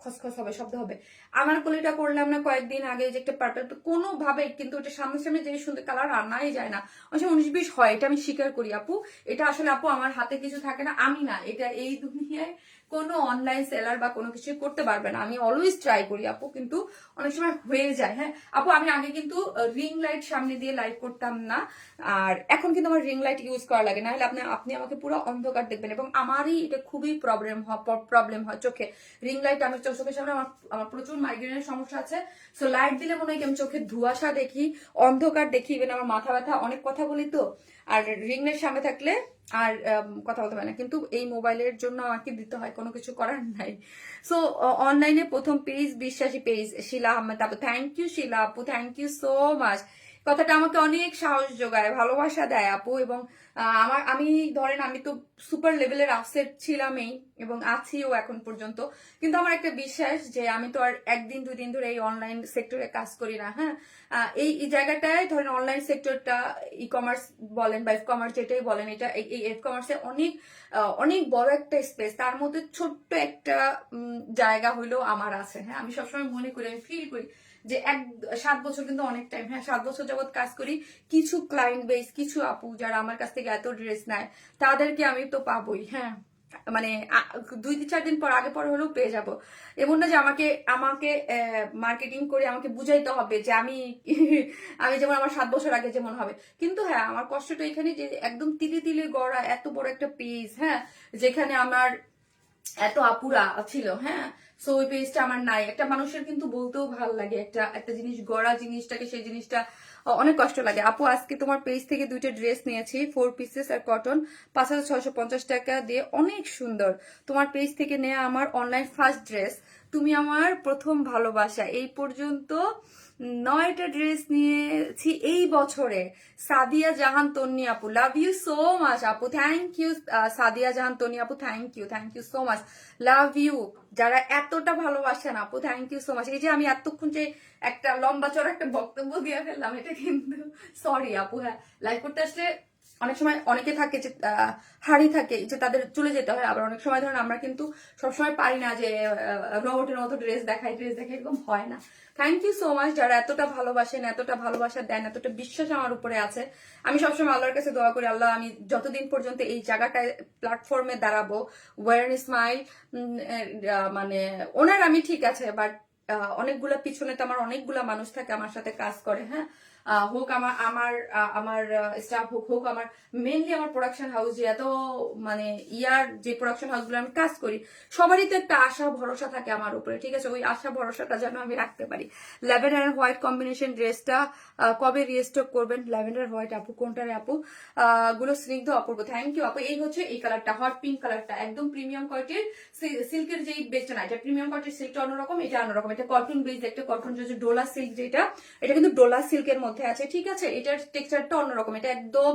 খসখস হবে, শব্দ হবে, আনারকলিটা করলাম না কয়েকদিন আগে, যে একটা পার্পল, কোনোভাবে কিন্তু ওটা সামনে সামনে যে সুন্দর কালার আনাই যায় না, অনেক সময় 19-20 হয়, এটা আমি স্বীকার করি আপু। এটা আসলে আপু আমার হাতে কিছু থাকে না, আমি না, এটা এই দুনিয়ায় কোনো অনলাইন সেলার বা কোনো কিছু করতে পারবে না। আমি অলওয়েজ ট্রাই করি আপু, কিন্তু অনেক সময় হয়ে যায়। হ্যাঁ আপু, আমি আগে কিন্তু রিং লাইট সামনে দিয়ে লাইভ করতাম না, আর এখন কিন্তু আমার রিং লাইট ইউজ করা লাগে, না হলে আপনি আমাকে পুরো অন্ধকার দেখবেন, এবং আমারই এটা খুবই প্রবলেম হয় চোখে। রিং লাইট আমি চোখের সামনে, আমার প্রচুর মাইগ্রেনের সমস্যা আছে। সো লাইট দিলে মনে হয় আমি চোখে ধোঁয়াশা দেখি, অন্ধকার দেখি, ইভেন আমার মাথা ব্যথা, অনেক কথা বলি তো। আর রিং লাইট সামনে থাকলে আর কথা বলতে পারে না, কিন্তু এই মোবাইলের জন্য আমাকে দিতে হয়, কোনো কিছু করার নাই। সো অনলাইনে প্রথম পেজ বিশ্বাসী পেজ শিলা আহমেদ আপু, থ্যাংক ইউ শিলা আপু, থ্যাংক ইউ সো মাচ। কথাটা আমাকে অনেক সাহস যোগায়, ভালোবাসা দেয় আপু। এবং আমি ধরেন আমি তো সুপার লেভেলের আপসেট ছিলামই এবং আছিও এখন পর্যন্ত, কিন্তু আমার একটা বিশ্বাস যে আমি তো আর একদিন 2 দিন ধরে এই অনলাইন সেক্টরে কাজ করি না। হ্যাঁ, এই জায়গাটায় ধরেন অনলাইন সেক্টরটা, ই কমার্স বলেন বা এফ কমার্স যেটাই বলেন, এটা এই এফ কমার্সে অনেক বড় একটা স্পেস, তার মধ্যে ছোট্ট একটা জায়গা হইলেও আমার আছে। হ্যাঁ, আমি সবসময় মনে করি, আমি ফিল করি যে 7 বছর কিন্তু অনেক টাইম। হ্যাঁ, 7 বছর যাবত কাজ করি, কিছু ক্লায়েন্ট বেস, কিছু আপু যারা আমার কাছ থেকে এত ড্রেস নেয় তাদেরকে আমি তো পাবোই। হ্যাঁ, মানে 2-4 দিন পর আগে পরে হলেও পেয়ে যাব। এমন না যে আমাকে আমাকে মার্কেটিং করে আমাকে বুঝাইতে হবে যে আমি আমি যেমন আমার 7 বছর আগে যেমন হবে। কিন্তু হ্যাঁ, আমার কষ্টটা এখানে যে একদম তিলে তিলে গড়া এত বড় একটা পেজ, হ্যাঁ, যেখানে আমার এত আপুরা ছিল। হ্যাঁ, সো ওই পেজটা আমার নাই। একটা মানুষের কিন্তু বলতেও ভালো লাগে, একটা জিনিস গড়া জিনিসটাকে, সেই জিনিসটা অনেক কষ্ট লাগে। আপু আজকে তোমার পেজ থেকে 2টা ড্রেস নিয়েছি, 4 পিসেস আর কটন, 5,650 টাকা দিয়ে, অনেক সুন্দর। তোমার পেজ থেকে নেওয়া আমার অনলাইন ফার্স্ট ড্রেস, তুমি আমার প্রথম ভালোবাসা। এই পর্যন্ত 9টা ড্রেস নিয়েছি এই বছরে। সাদিয়া জাহান তন্নি আপু, লাভ ইউ সো মাচ আপু, থ্যাংক ইউ। সাদিয়া জাহান তন্নি আপু, thank you so much, love you. যারা এতটা ভালোবাসেন আপু, থ্যাংক ইউ সো মাচ। এই যে আমি এতক্ষণ যে একটা লম্বা চড়া একটা বক্তব্য দিয়ে ফেললাম, এটা কিন্তু সরি আপু। হ্যাঁ, লাইভ করতে আসলে অনেক সময় অনেকে থাকে যে হাড়ি থাকে যে তাদের চলে যেতে হয়, আবার অনেক সময় ধরেন আমরা কিন্তু সবসময় পারি না যে রোবটের মতো ড্রেস দেখাই, এরকম হয় না। থ্যাংক ইউ সো মাচ যারা এতটা ভালোবাসেন, এতটা ভালোবাসা দেন, এতটা বিশ্বাস আমার উপরে আছে। আমি সবসময় আল্লাহর কাছে দোয়া করি, আল্লাহ আমি যতদিন পর্যন্ত এই জায়গাটায় প্ল্যাটফর্মে দাঁড়াবো, ওয়ার স্মাইল, মানে ওনার আমি ঠিক আছে, বাট অনেকগুলা পিছনে তো আমার অনেকগুলা মানুষ থাকে আমার সাথে কাজ করে। হ্যাঁ, হোক আমার স্টাফ, হোক আমার মেনলি আমার প্রোডাকশন হাউস, যে এত মানে যে প্রোডাকশন হাউস গুলো আমি কাজ করি, সবারই তো একটা আশা ভরসা থাকে আমার উপরে। ঠিক আছে, ওই আশা ভরসাটা যেন আমি রাখতে পারি। ল্যাভেন্ডার আর হোয়াইট কম্বিনেশন ড্রেসটা কবে রিস্টক করবেন? ল্যাভেন্ডার হোয়াইট আপু, কোনটারে আপু? গুলো স্নিগ্ধ অপূর্ব, থ্যাংক ইউ আপু। এই হচ্ছে এই কালারটা, হট পিঙ্ক কালারটা, একদম প্রিমিয়াম কোয়ালিটির সিল্কের যেই বেসটা না, এটা প্রিমিয়াম কোয়ালিটির সিল্কটা অন্যরকম, এটা অন্যরকম। এটা কটন বেস, একটা কটন যে ডোলা সিল্ক, যেটা এটা কিন্তু ডোলা সিল্কের মধ্যে আছে। ঠিক আছে, এটার টেক্সচারটা অন্যরকম, এটা একদম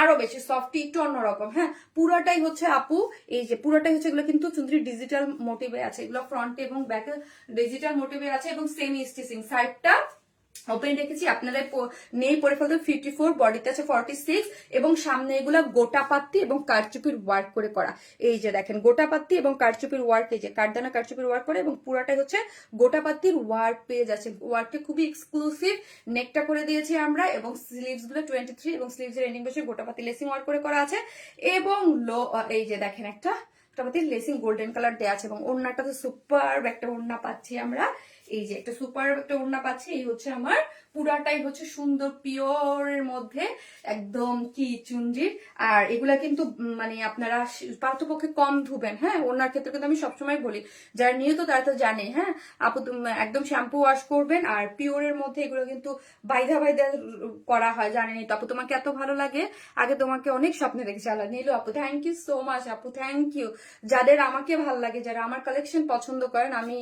আরো বেশি সফট, একটু অন্যরকম। হ্যাঁ, পুরাটাই হচ্ছে আপু, এই যে পুরাটাই হচ্ছে, এগুলো কিন্তু চুন্দ্রি ডিজিটাল মোটিভে আছে, এগুলো ফ্রন্টে এবং ব্যাকে ডিজিটাল মোটিভে আছে, এবং সেমি স্টিচিং, সাইডটা ওপেন রেখেছি। আপনারা নেই পরে ফেলতে 54, বডিতে আছে 46, এবং সামনে এগুলা গোটা পাত্তি এবং কারচুপির ওয়ার্ক করে করা। এই যে দেখেন গোটা পাত্তি এবং কারচুপির ওয়ার্ক, এই যে কারদানা কারচুপির ওয়ার্ক করে, এবং পুরাটাই হচ্ছে গোটা পাত্তির ওয়ার্ক পেয়ে যাচ্ছে। ওয়ার্কটা খুবই এক্সক্লুসিভ, নেকটা করে দিয়েছি আমরা, এবং স্লিভস গুলো 23, এবং স্লিভস এর এন্ডিং বসে গোটা পাত্তি লেসিং ওয়ার্ক করে করা আছে। এবং এই যে দেখেন একটা একটাতে লেসিং গোল্ডেন কালার দেওয়া আছে এবং ওড়নাটা তো সুপার একটা ওড়না পাচ্ছি আমরা। এই যে একটা সুপার একটা ওড়না পাচ্ছি, এই হচ্ছে আমার পুরাটাই হচ্ছে সুন্দর পিওরের মধ্যে একদম কি চুনরির। আর এগুলা কিন্তু মানে আপনারা পারতপক্ষে কম ধুবেন, হ্যাঁ। ওনার ক্ষেত্রে কিন্তু আমি সবসময় বলি, যারা নিয়ত তারা তো জানে, হ্যাঁ আপু একদম শ্যাম্পু ওয়াশ করবেন। আর পিওরের মধ্যে এগুলো কিন্তু বাইধা বাইধা করা হয়, জানেনই তো। আপু তোমাকে এত ভালো লাগে, আগে তোমাকে অনেক স্বপ্নে দেখেছি। আল্লাহ নীলু আপু থ্যাংক ইউ সো মাচ আপু, থ্যাংক ইউ। যাদের আমাকে ভালো লাগে, যারা আমার কালেকশন পছন্দ করেন, আমি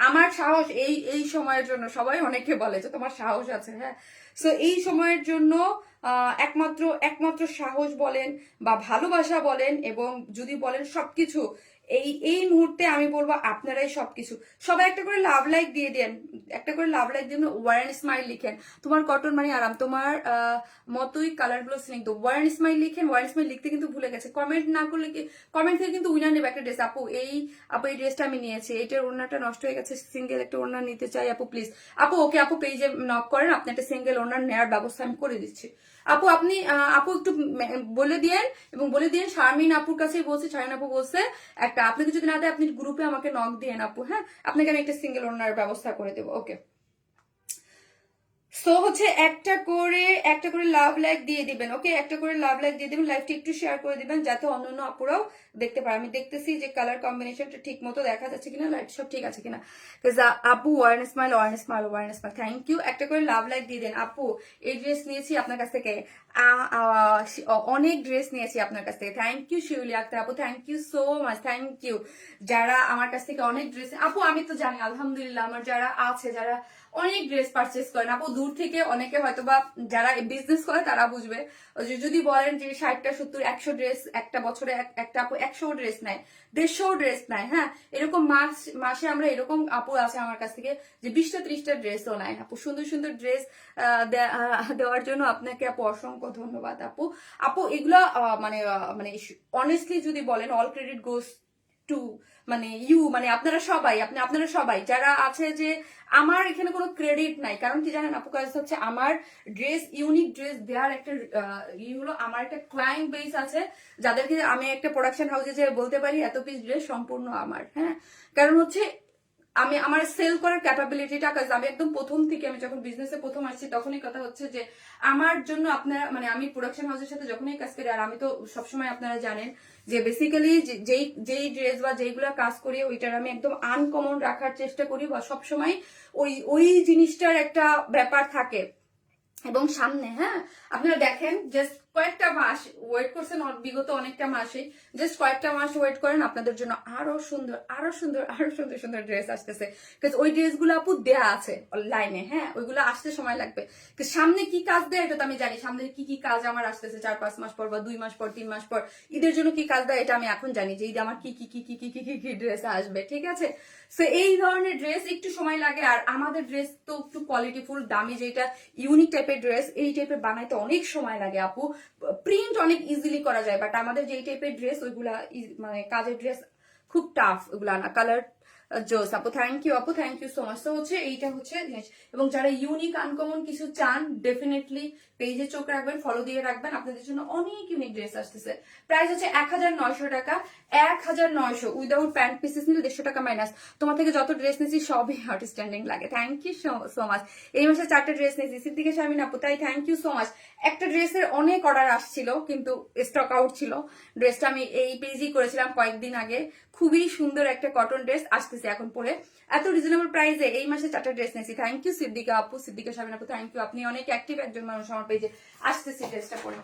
আমার সাহস এই এই সময়ের জন্য সবাই অনেকে বলে যে তোমার সাহস আছে, হ্যাঁ। সো এই সময়ের জন্য একমাত্র একমাত্র সাহস বলেন বা ভালোবাসা বলেন এবং যদি বলেন সবকিছু, এই এই মুহূর্তে আমি বলবো আপনারাই সবকিছু। সবাই একটা করে লাভ লাইক দিয়ে দেন, একটা করে লাভ লাইক দিয়ে ওয়ারেন স্মাইল লিখেন। তোমার কটন মানে আরাম, তোমার মতোই কালার গুলো স্নিগ্ধ, ওয়ারেন স্মাইল লিখেন। ওয়ারেন স্মাইল লিখতে কিন্তু ভুলে গেছে, কমেন্ট না করলে কি, কমেন্ট থেকে কিন্তু উইনার নেবে একটা ড্রেস। আপু এই ড্রেসটা আমি নিয়েছি, এইটার ওড়নাটা নষ্ট হয়ে গেছে, সিঙ্গেল একটা ওড়না নিতে চাই আপু প্লিজ। আপু ওকে আপু, পেজে নক করেন, আপনি একটা সিঙ্গেল ওড়না নেওয়ার ব্যবস্থা আমি করে দিচ্ছি। আপু আপনি আপু একটু বলে দিয়েন, এবং বলে দিয়েন শারমিন আপুর কাছেই বলছে, শারমিন আপু বলছে একটা, আপনাকে যদি না দেয় আপনি গ্রুপে আমাকে নক দিয়েন আপু, হ্যাঁ আপনাকে আমি একটা সিঙ্গেল ওড়নার ব্যবস্থা করে দেবো, ওকে। সো হচ্ছে একটা করে লাভ লাইক দিয়ে দিবেন, ওকে। একটা করে লাভ লাইক দিয়ে দিবেন, লাইভটি একটু শেয়ার করে দিবেন যাতে অন্যান্য আপুরাও দেখতে পারে। আমি দেখতেছি যে কালার কম্বিনেশনটা ঠিক মতো দেখা যাচ্ছে কিনা, লাইট সব ঠিক আছে কিনা। আপু wear and smile, wear and smile, wear and smile, thank you. একটা করে লাভ লাইক দিয়ে দেন আপু। এই ড্রেস নিয়েছি আপনার কাছ থেকে, অনেক ড্রেস নিয়েছি আপনার কাছ থেকে, থ্যাংক ইউ শিউলি আক্তার আপু, thank you so much, thank you. যারা আমার কাছ থেকে অনেক ড্রেস, আপু আমি তো জানি আলহামদুলিল্লাহ, আমার যারা আছে, যারা অনেক ড্রেস পারচেস করেন আপু দূর থেকে, অনেকে হয়তো বা যারা বিজনেস করে তারা বুঝবে। যদি বলেন যে 60টা 70 100 ড্রেস একটা বছরে, একটা আপু 100 ড্রেস নেয়, 150 ড্রেস নেয়, হ্যাঁ এরকম মাসে আমরা এরকম আপু আছে আমার কাছ থেকে যে 20টা 30টা ড্রেসও নেয় আপু। সুন্দর সুন্দর ড্রেস দেওয়ার জন্য আপনাকে আপু অসংখ্য ধন্যবাদ আপু। আপু এগুলা মানে মানে অনেস্টলি যদি বলেন, অল ক্রেডিট গোস টু মানে ইউ, মানে আপনারা সবাই যারা আছে, যে আমার এখানে কোনো ক্রেডিট নাই। কারণ কি জানেন আপু, কাজ হচ্ছে আমার ড্রেস, ইউনিক ড্রেস দেওয়ার একটা হলো আমার একটা ক্লায়েন্ট বেস আছে, যাদেরকে আমি একটা প্রোডাকশন হাউসে যে বলতে পারি এত পিস ড্রেস সম্পূর্ণ আমার, হ্যাঁ। কারণ হচ্ছে আমি আমার সেল করার ক্যাপাবিলিটিটা, কাজ আমি একদম প্রথম থেকে, আমি যখন বিজনেসে প্রথম আসছি তখনই কথা হচ্ছে যে আমার জন্য আপনারা, মানে আমি প্রোডাকশন হাউসের সাথে যখনই কাজ করি, আর আমি তো সবসময় আপনারা জানেন যে বেসিক্যালি যেই ড্রেস বা যেইগুলা কাজ করি ওইটার আমি একদম আনকমন রাখার চেষ্টা করি, বা সবসময় ওই জিনিসটার একটা ব্যাপার থাকে। এবং সামনে, হ্যাঁ আপনারা দেখেন জাস্ট কয়েকটা মাস ওয়েট করছেন, বিগত অনেকটা মাসে, জাস্ট কয়েকটা মাস ওয়েট করেন, আপনাদের জন্য আরো সুন্দর আরো সুন্দর আরো সুন্দর সুন্দর ড্রেস আসতেছে। ওই ড্রেসগুলো আপু দেয়া আছে লাইনে, হ্যাঁ ওইগুলো আসতে সময় লাগবে। সামনে কি কাজ দেয় এটা তো আমি জানি, সামনে কি কি কাজ আমার আসতেছে 4-5 মাস পর, বা 2 মাস পর, 3 মাস পর, ঈদের জন্য কি কাজ দেয় এটা আমি এখন জানি, যে ঈদে আমার কি কি কি কি কি কি কি কি ড্রেস আসবে, ঠিক আছে। সো এই ধরনের ড্রেস একটু সময় লাগে, আর আমাদের ড্রেস তো একটু কোয়ালিটিফুল দামি, যেটা ইউনিক টাইপের ড্রেস, এই টাইপের বানাইতে অনেক সময় লাগে আপু। প্রিন্ট অনেক ইজিলি করা যায়, বাট আমাদের যে টাইপের ড্রেস ওইগুলা মানে কাজের ড্রেস খুব টাফ, ওগুলা না। কালার জোস আপু, থ্যাংক ইউ আপু, থ্যাংক ইউ সো মাচ। তো হচ্ছে এইটা হচ্ছে জিনিস, এবং যারা ইউনিক আনকমন কিছু চান ডেফিনেটলি পেজে চোখ রাখবেন, ফলো দিয়ে রাখবেন, আপনাদের জন্য অনেক ইউনিক ড্রেস আসতেছে। প্রাইস হচ্ছে 1900 টাকা, 1900 উইদাউট প্যান্ট পিসেস নিলে 150 টাকা মাইনাস। তোমার থেকে যত ড্রেস নিয়েছি সবই আউটস্ট্যান্ডিং লাগে, থ্যাংক ইউ সো মাচ। এই মাসে 4টা ড্রেস নিয়েছি সিদ্দিকা শারমিন আপু, তাই থ্যাংক ইউ সো মাচ। একটা ড্রেসের অনেক অর্ডার আসছিল কিন্তু স্টক আউট ছিল, ড্রেসটা আমি এই পেজই করেছিলাম কয়েকদিন আগে। খুবই সুন্দর একটা কটন ড্রেস আসতেছে এখন পরে, এত রিজনেবল প্রাইসে এই মাসে 4টা ড্রেস নিয়েছি। থ্যাংক ইউ সিদ্দিকা আপু, সিদ্দিকা শারমিন আপু, থ্যাংক ইউ। আপনি অনেক অ্যাক্টিভ একজন মানুষ আমার পেজে, আসতেছি ড্রেসটা পরে।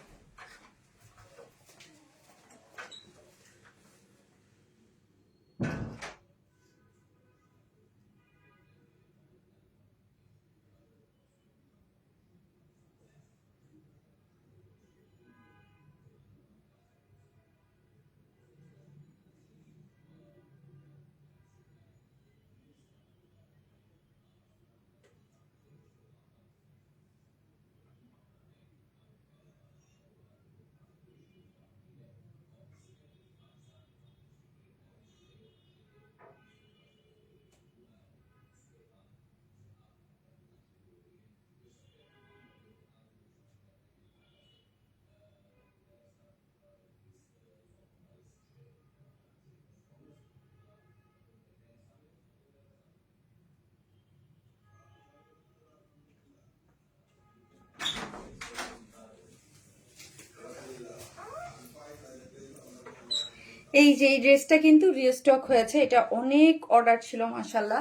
এই যে এই ড্রেসটা কিন্তু রিস্টক হয়েছে, এটা অনেক অর্ডার ছিল মাশাল্লাহ।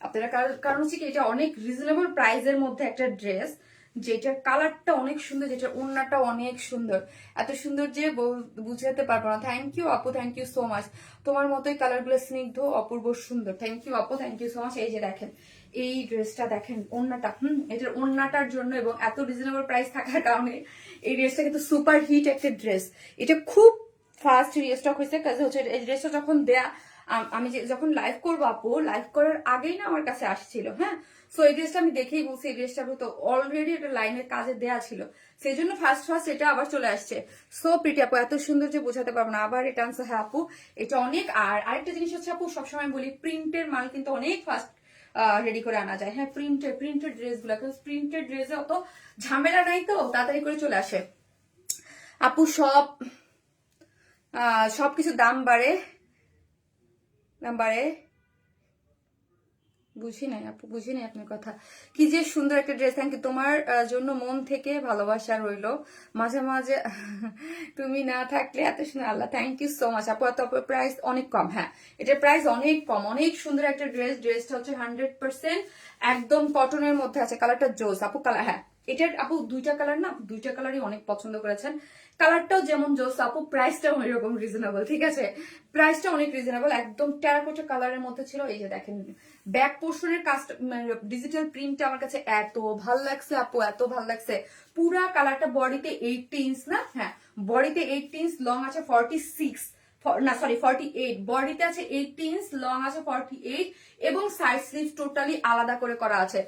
আপনারা কারণ হচ্ছে কি এটা অনেক রিজনেবল প্রাইসের মধ্যে একটা ড্রেস, যেটার কালারটা অনেক সুন্দর, যেটার ওড়নাটা অনেক সুন্দর, এত সুন্দর যে বুঝাতে পারবো না। থ্যাংক ইউ আপু, থ্যাংক ইউ সো মাচ। তোমার মতোই কালারগুলো স্নিগ্ধ, অপূর্ব সুন্দর। থ্যাংক ইউ আপু, থ্যাংক ইউ সো মাচ। এই যে দেখেন এই ড্রেসটা দেখেন, ওড়নাটা এটার ওড়নাটার জন্য এবং এত রিজনেবল প্রাইস থাকার কারণে এই ড্রেসটা কিন্তু সুপার হিট একটা ড্রেস। এটা খুব ফার্স্ট রিস্টক হয়েছে, কাজে হচ্ছে এই ড্রেসটা যখন দেয়া আমি যখন লাইভ করবো আপু, লাইভ করার আগেই না আমার কাছে আসছিল। হ্যাঁ, সো এই ড্রেসটা আমি দেখেই বলছি এই ড্রেসটা তো অলরেডি একটা লাইনের কাজে দেয়া ছিল, সেই জন্য ফার্স্ট এটা আবার চলে আসছে। সো প্রিটি আপু, এত সুন্দর যে বোঝাতে পারবো না। আবার এটা আনছে। হ্যাঁ আপু, এটা অনেক। আর আরেকটা জিনিস হচ্ছে আপু, সবসময় বলি প্রিন্টের মাল কিন্তু অনেক ফাস্ট রেডি করে আনা যায়। হ্যাঁ, প্রিন্টেড ড্রেস গুলা, প্রিন্টেড ড্রেসে অত ঝামেলা নাই, তো তাড়াতাড়ি করে চলে আসে আপু। সবকিছু দাম বাড়ে বুঝি নাই আপু, বুঝি নাই আপনার কথা। কি যে সুন্দর একটা ড্রেস। থ্যাংক ইউ, তোমার জন্য মন থেকে ভালোবাসা রইলো। মাঝে মাঝে তুমি না থাকলে এত সুন্দর। আল্লাহ, থ্যাংক ইউ সো মাচ আপু। এত প্রাইস অনেক কম। হ্যাঁ, এটার প্রাইস অনেক কম, অনেক সুন্দর একটা ড্রেসটা হচ্ছে 100% একদম কটনের মধ্যে আছে। কালারটা জোস আপু, কালার। হ্যাঁ, এটার আপু দুইটা কালার না, দুইটা কালারই অনেক পছন্দ করেছেন। কালারটাও যেমন জোস আপু, প্রাইসটাও এরকম রিজনেবল। ঠিক আছে, প্রাইসটা অনেক রিজনেবল, একদম টেরাকোটা কালারের মধ্যে ছিল। এই যে দেখেন ব্যাক পোর্শনের কাজটা, ডিজিটাল প্রিন্টটা আমার কাছে এত ভাল লাগছে আপু, এত ভাল লাগছে। পুরা কালারটা বডিতে 80 ইঞ্চ না, হ্যাঁ বডিতে 80 ইঞ্চ, লং আছে 46, না সরি 48, বডিতে আছে 80 ইঞ্চ, লং আছে 48, এবং সাইড স্লিভ টোটালি আলাদা করে করা আছে।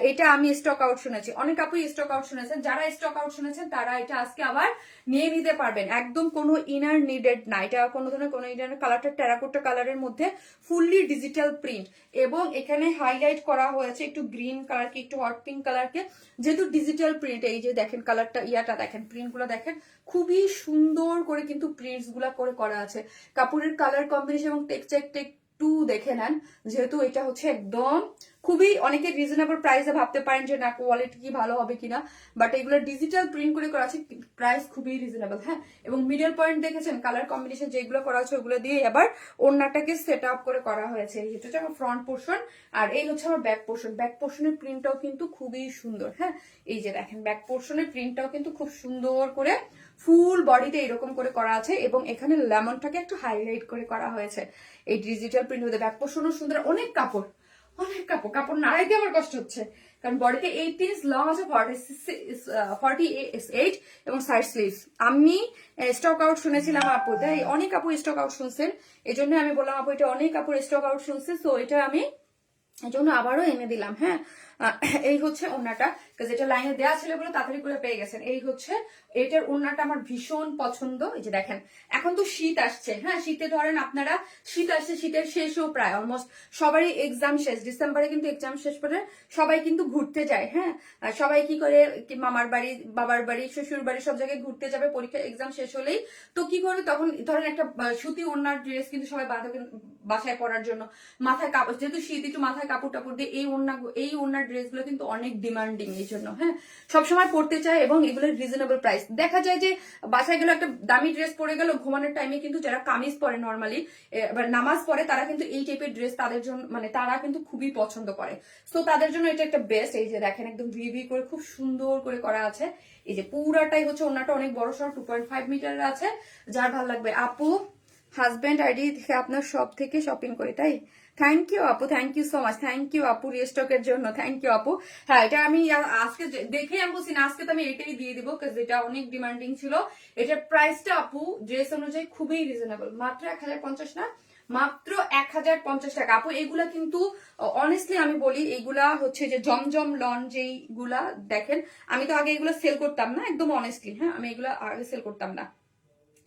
এটা আমি স্টক আউট শুনেছি, অনেক আপু স্টক আউট শুনেছেন। যারা স্টক আউট শুনেছেন তারা এটা আজকে আবার নিয়ে নিতে পারবেন। একদম কোনো ইনার নিডেড না, এটা কোনো ধরনের কোনো ইনার। কালারটা টেরাকোটা কালারের মধ্যে ফুললি ডিজিটাল প্রিন্ট, এবং এখানে হাইলাইট করা হয়েছে একটু গ্রিন কালারকে, একটু হট পিঙ্ক কালারকে, যেহেতু ডিজিটাল প্রিন্ট। এই যে দেখেন কালারটা, ইয়াটা দেখেন, প্রিন্ট গুলো দেখেন, খুবই সুন্দর করে কিন্তু প্রিন্টস গুলা করে করা আছে। কাপড়ের কালার কম্বিনেশন এবং টেক্সচারটা একটু দেখে নেন, যেহেতু এটা হচ্ছে একদম খুবই অনেকে রিজনেবল প্রাইসে ভাবতে পারেন যে না কোয়ালিটি কি ভালো হবে কিনা, বাট এগুলো ডিজিটাল প্রিন্ট করে করা আছে, প্রাইস খুবই রিজনেবল। হ্যাঁ, এবং মিডল পয়েন্ট দেখেছেন, কালার কম্বিনেশন যেগুলো করা আছে ওগুলো দিয়ে আবার ওড়নাটাকে সেট আপ করে করা হয়েছে। এটা হচ্ছে আমার ফ্রন্ট পোর্শন, আর এই হচ্ছে আমার ব্যাক পোর্শন। ব্যাক পোর্শনের প্রিন্টটাও কিন্তু খুবই সুন্দর। হ্যাঁ, এই যে দেখেন ব্যাক পোর্শনের প্রিন্টটাও কিন্তু খুব সুন্দর করে ফুল বডিতে এরকম করে করা আছে, এবং এখানে লেমনটাকে একটু হাইলাইট করে করা হয়েছে। এই ডিজিটাল প্রিন্ট হতে ব্যাক পোর্শনও সুন্দর। অনেক কাপড়, অনেক কাপড় নাড়াইতে আমার কষ্ট হচ্ছে, কারণ বডিতে 80 ইঞ্চ, লং আছে 48, এবং সাইড স্লিভস। আমি স্টক আউট শুনেছিলাম আপু, তাই অনেক আপু স্টক আউট শুনছেন, এই জন্য আমি বললাম আপু এটা অনেক কাপড় স্টক আউট শুনছে, তো এটা আমি এই জন্য আবারও এনে দিলাম। হ্যাঁ, এই হচ্ছে ওড়নাটা, যেটা লাইনে দেওয়া ছিল বলে তাড়াতাড়ি করে পেয়ে গেছেন। এই হচ্ছে এটার ওড়নাটা আমার ভীষণ পছন্দ। এই যে দেখেন, এখন তো শীত আসছে। হ্যাঁ, শীতে ধরেন আপনারা, শীত আসছে, শীতের শেষও প্রায় অলমোস্ট সবারই এক্সাম শেষ, ডিসেম্বরে কিন্তু এক্সাম শেষ করে সবাই কিন্তু ঘুরতে যায়। হ্যাঁ, সবাই কি করে, মামার বাড়ি, বাবার বাড়ি, শ্বশুর বাড়ি, সব জায়গায় ঘুরতে যাবে পরীক্ষা এক্সাম শেষ হলেই। তো কি করে তখন ধরেন একটা সুতি ওড়নার ড্রেস কিন্তু সবাই বাসায় পরার জন্য, মাথায় কাপড়, যেহেতু শীত একটু মাথায় কাপড় টাপড় দিয়ে এই ওড়নার ড্রেসগুলো কিন্তু অনেক ডিমান্ডিং, এই জন্য হ্যাঁ সবসময় পড়তে চায়, এবং এগুলোর রিজনেবল প্রাইস। দেখা যায় যে বাসায় গেলে একটা দামি ড্রেস পরে গেল, ঘুমানোর টাইমে কিন্তু যারা কামিজ পরে নর্মালি, নামাজ পড়ে, তারা কিন্তু এই টাইপের ড্রেস তাদের জন্য মানে তারা কিন্তু খুবই পছন্দ করে। তো তাদের জন্য এটা একটা বেস্ট। এই যে দেখেন একদম ভি করে খুব সুন্দর করে করা আছে। এই যে পুরাটাই হচ্ছে ওড়নাটা অনেক বড় সড়, 2.5 মিটারের আছে। যার ভালো লাগবে আপু, হাজবেন্ড আইডি থেকে আপনার সব থেকে শপিং করি, তাই থ্যাংক ইউ আপু, thank you so much, thank you আপু রিস্টকের জন্য, থ্যাংক ইউ আপু। হ্যাঁ, এটা আমি আজকে দেখে আমি বলছি না, আজকে তো আমি এটাই দিয়ে দিব, কারণ এটা অনেক ডিমান্ডিং ছিল। এটার প্রাইসটা আপু ড্রেস অনুযায়ী খুবই রিজনেবল, মাত্র 1050 না, মাত্র 1050 টাকা আপু। এগুলা কিন্তু অনেস্টলি আমি বলি, এগুলা হচ্ছে যে জমজম লন যেইগুলা দেখেন, আমি তো আগে এগুলো সেল করতাম না, একদম অনেস্টলি। হ্যাঁ, আমি এগুলা আগে সেল করতাম না।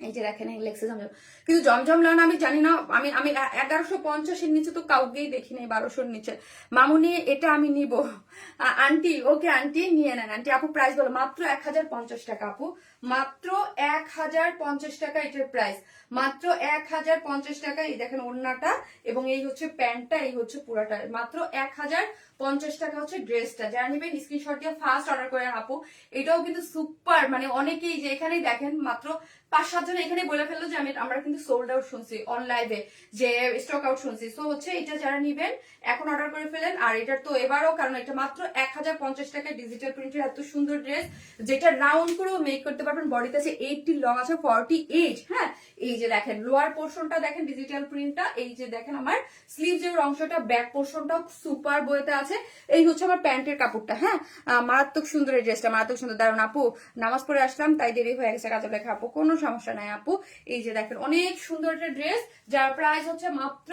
এই যে দেখেন লেক্সে জমজম, কিন্তু জমজম লান আমি জানি না, আমি আমি 1150-এর নিচে তো কাউকেই দেখি নাই, 1200-র নিচে। মামুনি এটা আমি নিব। আন্টি, ওকে আন্টি নিয়ে নেন আন্টি। আপু প্রাইস বলো, মাত্র 1050 টাকা আপু, মাত্র 1050 টাকা এটার প্রাইস, মাত্র 1050 টাকা। এই দেখেন ওড়নাটা এবং এই হচ্ছে প্যান্টটা, এই হচ্ছে পুরাটা, মাত্র 1050 টাকা হচ্ছে ড্রেসটা। যারা নেবেন স্ক্রিনশট দিয়ে ফার্স্ট অর্ডার করে আপু। এটাও কিন্তু সুপার, মানে অনেকেই যে এখানেই দেখেন মাত্র 5-7 জন এখানে বলে ফেললো যে আমরা কিন্তু সোল্ড আউট শুনছি অন লাইভে, যে স্টক আউট শুনছি। সো হচ্ছে এটা যারা নিবেন এখন অর্ডার করে ফেলেন। আর এটার তো এবারও, কারণ এটা মাত্র 1050 টাকায় ডিজিটাল প্রিন্টের এত সুন্দর ড্রেস, যেটা রাউন্ড করেও মেক করতে পারবেন। বডিতে আছে 80, লং আছে 48। হ্যাঁ, এই যে দেখেন লোয়ার পোর্শনটা দেখেন ডিজিটাল প্রিন্টটা, এই যে দেখেন আমার স্লিভসের অংশটা, ব্যাক পোর্শনটাও সুপার বইতে আছে। এই হচ্ছে আমার প্যান্টের কাপড়টা। হ্যাঁ, মারাত্মক সুন্দর এই ড্রেসটা, মারাত্মক সুন্দর। দারুন আপু, নামাজ পড়ে আসলাম তাই দেরি হয়ে গেছে কাজে লেখা আপু, কোনো সমস্যা নাই আপু। এই যে দেখেন অনেক সুন্দর একটা ড্রেস, যার প্রাইস হচ্ছে মাত্র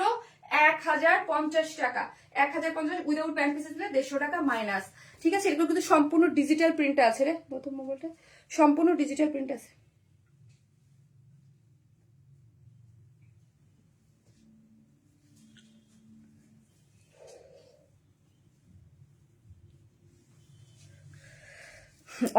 1050 টাকা। 1050 উইদাউট প্যান্ট পিসেস নিলে 150 টাকা মাইনাস। ঠিক আছে, এগুলো কিন্তু সম্পূর্ণ ডিজিটাল প্রিন্ট আছে রে, প্রথম মোবাইলটা সম্পূর্ণ ডিজিটাল প্রিন্ট আছে।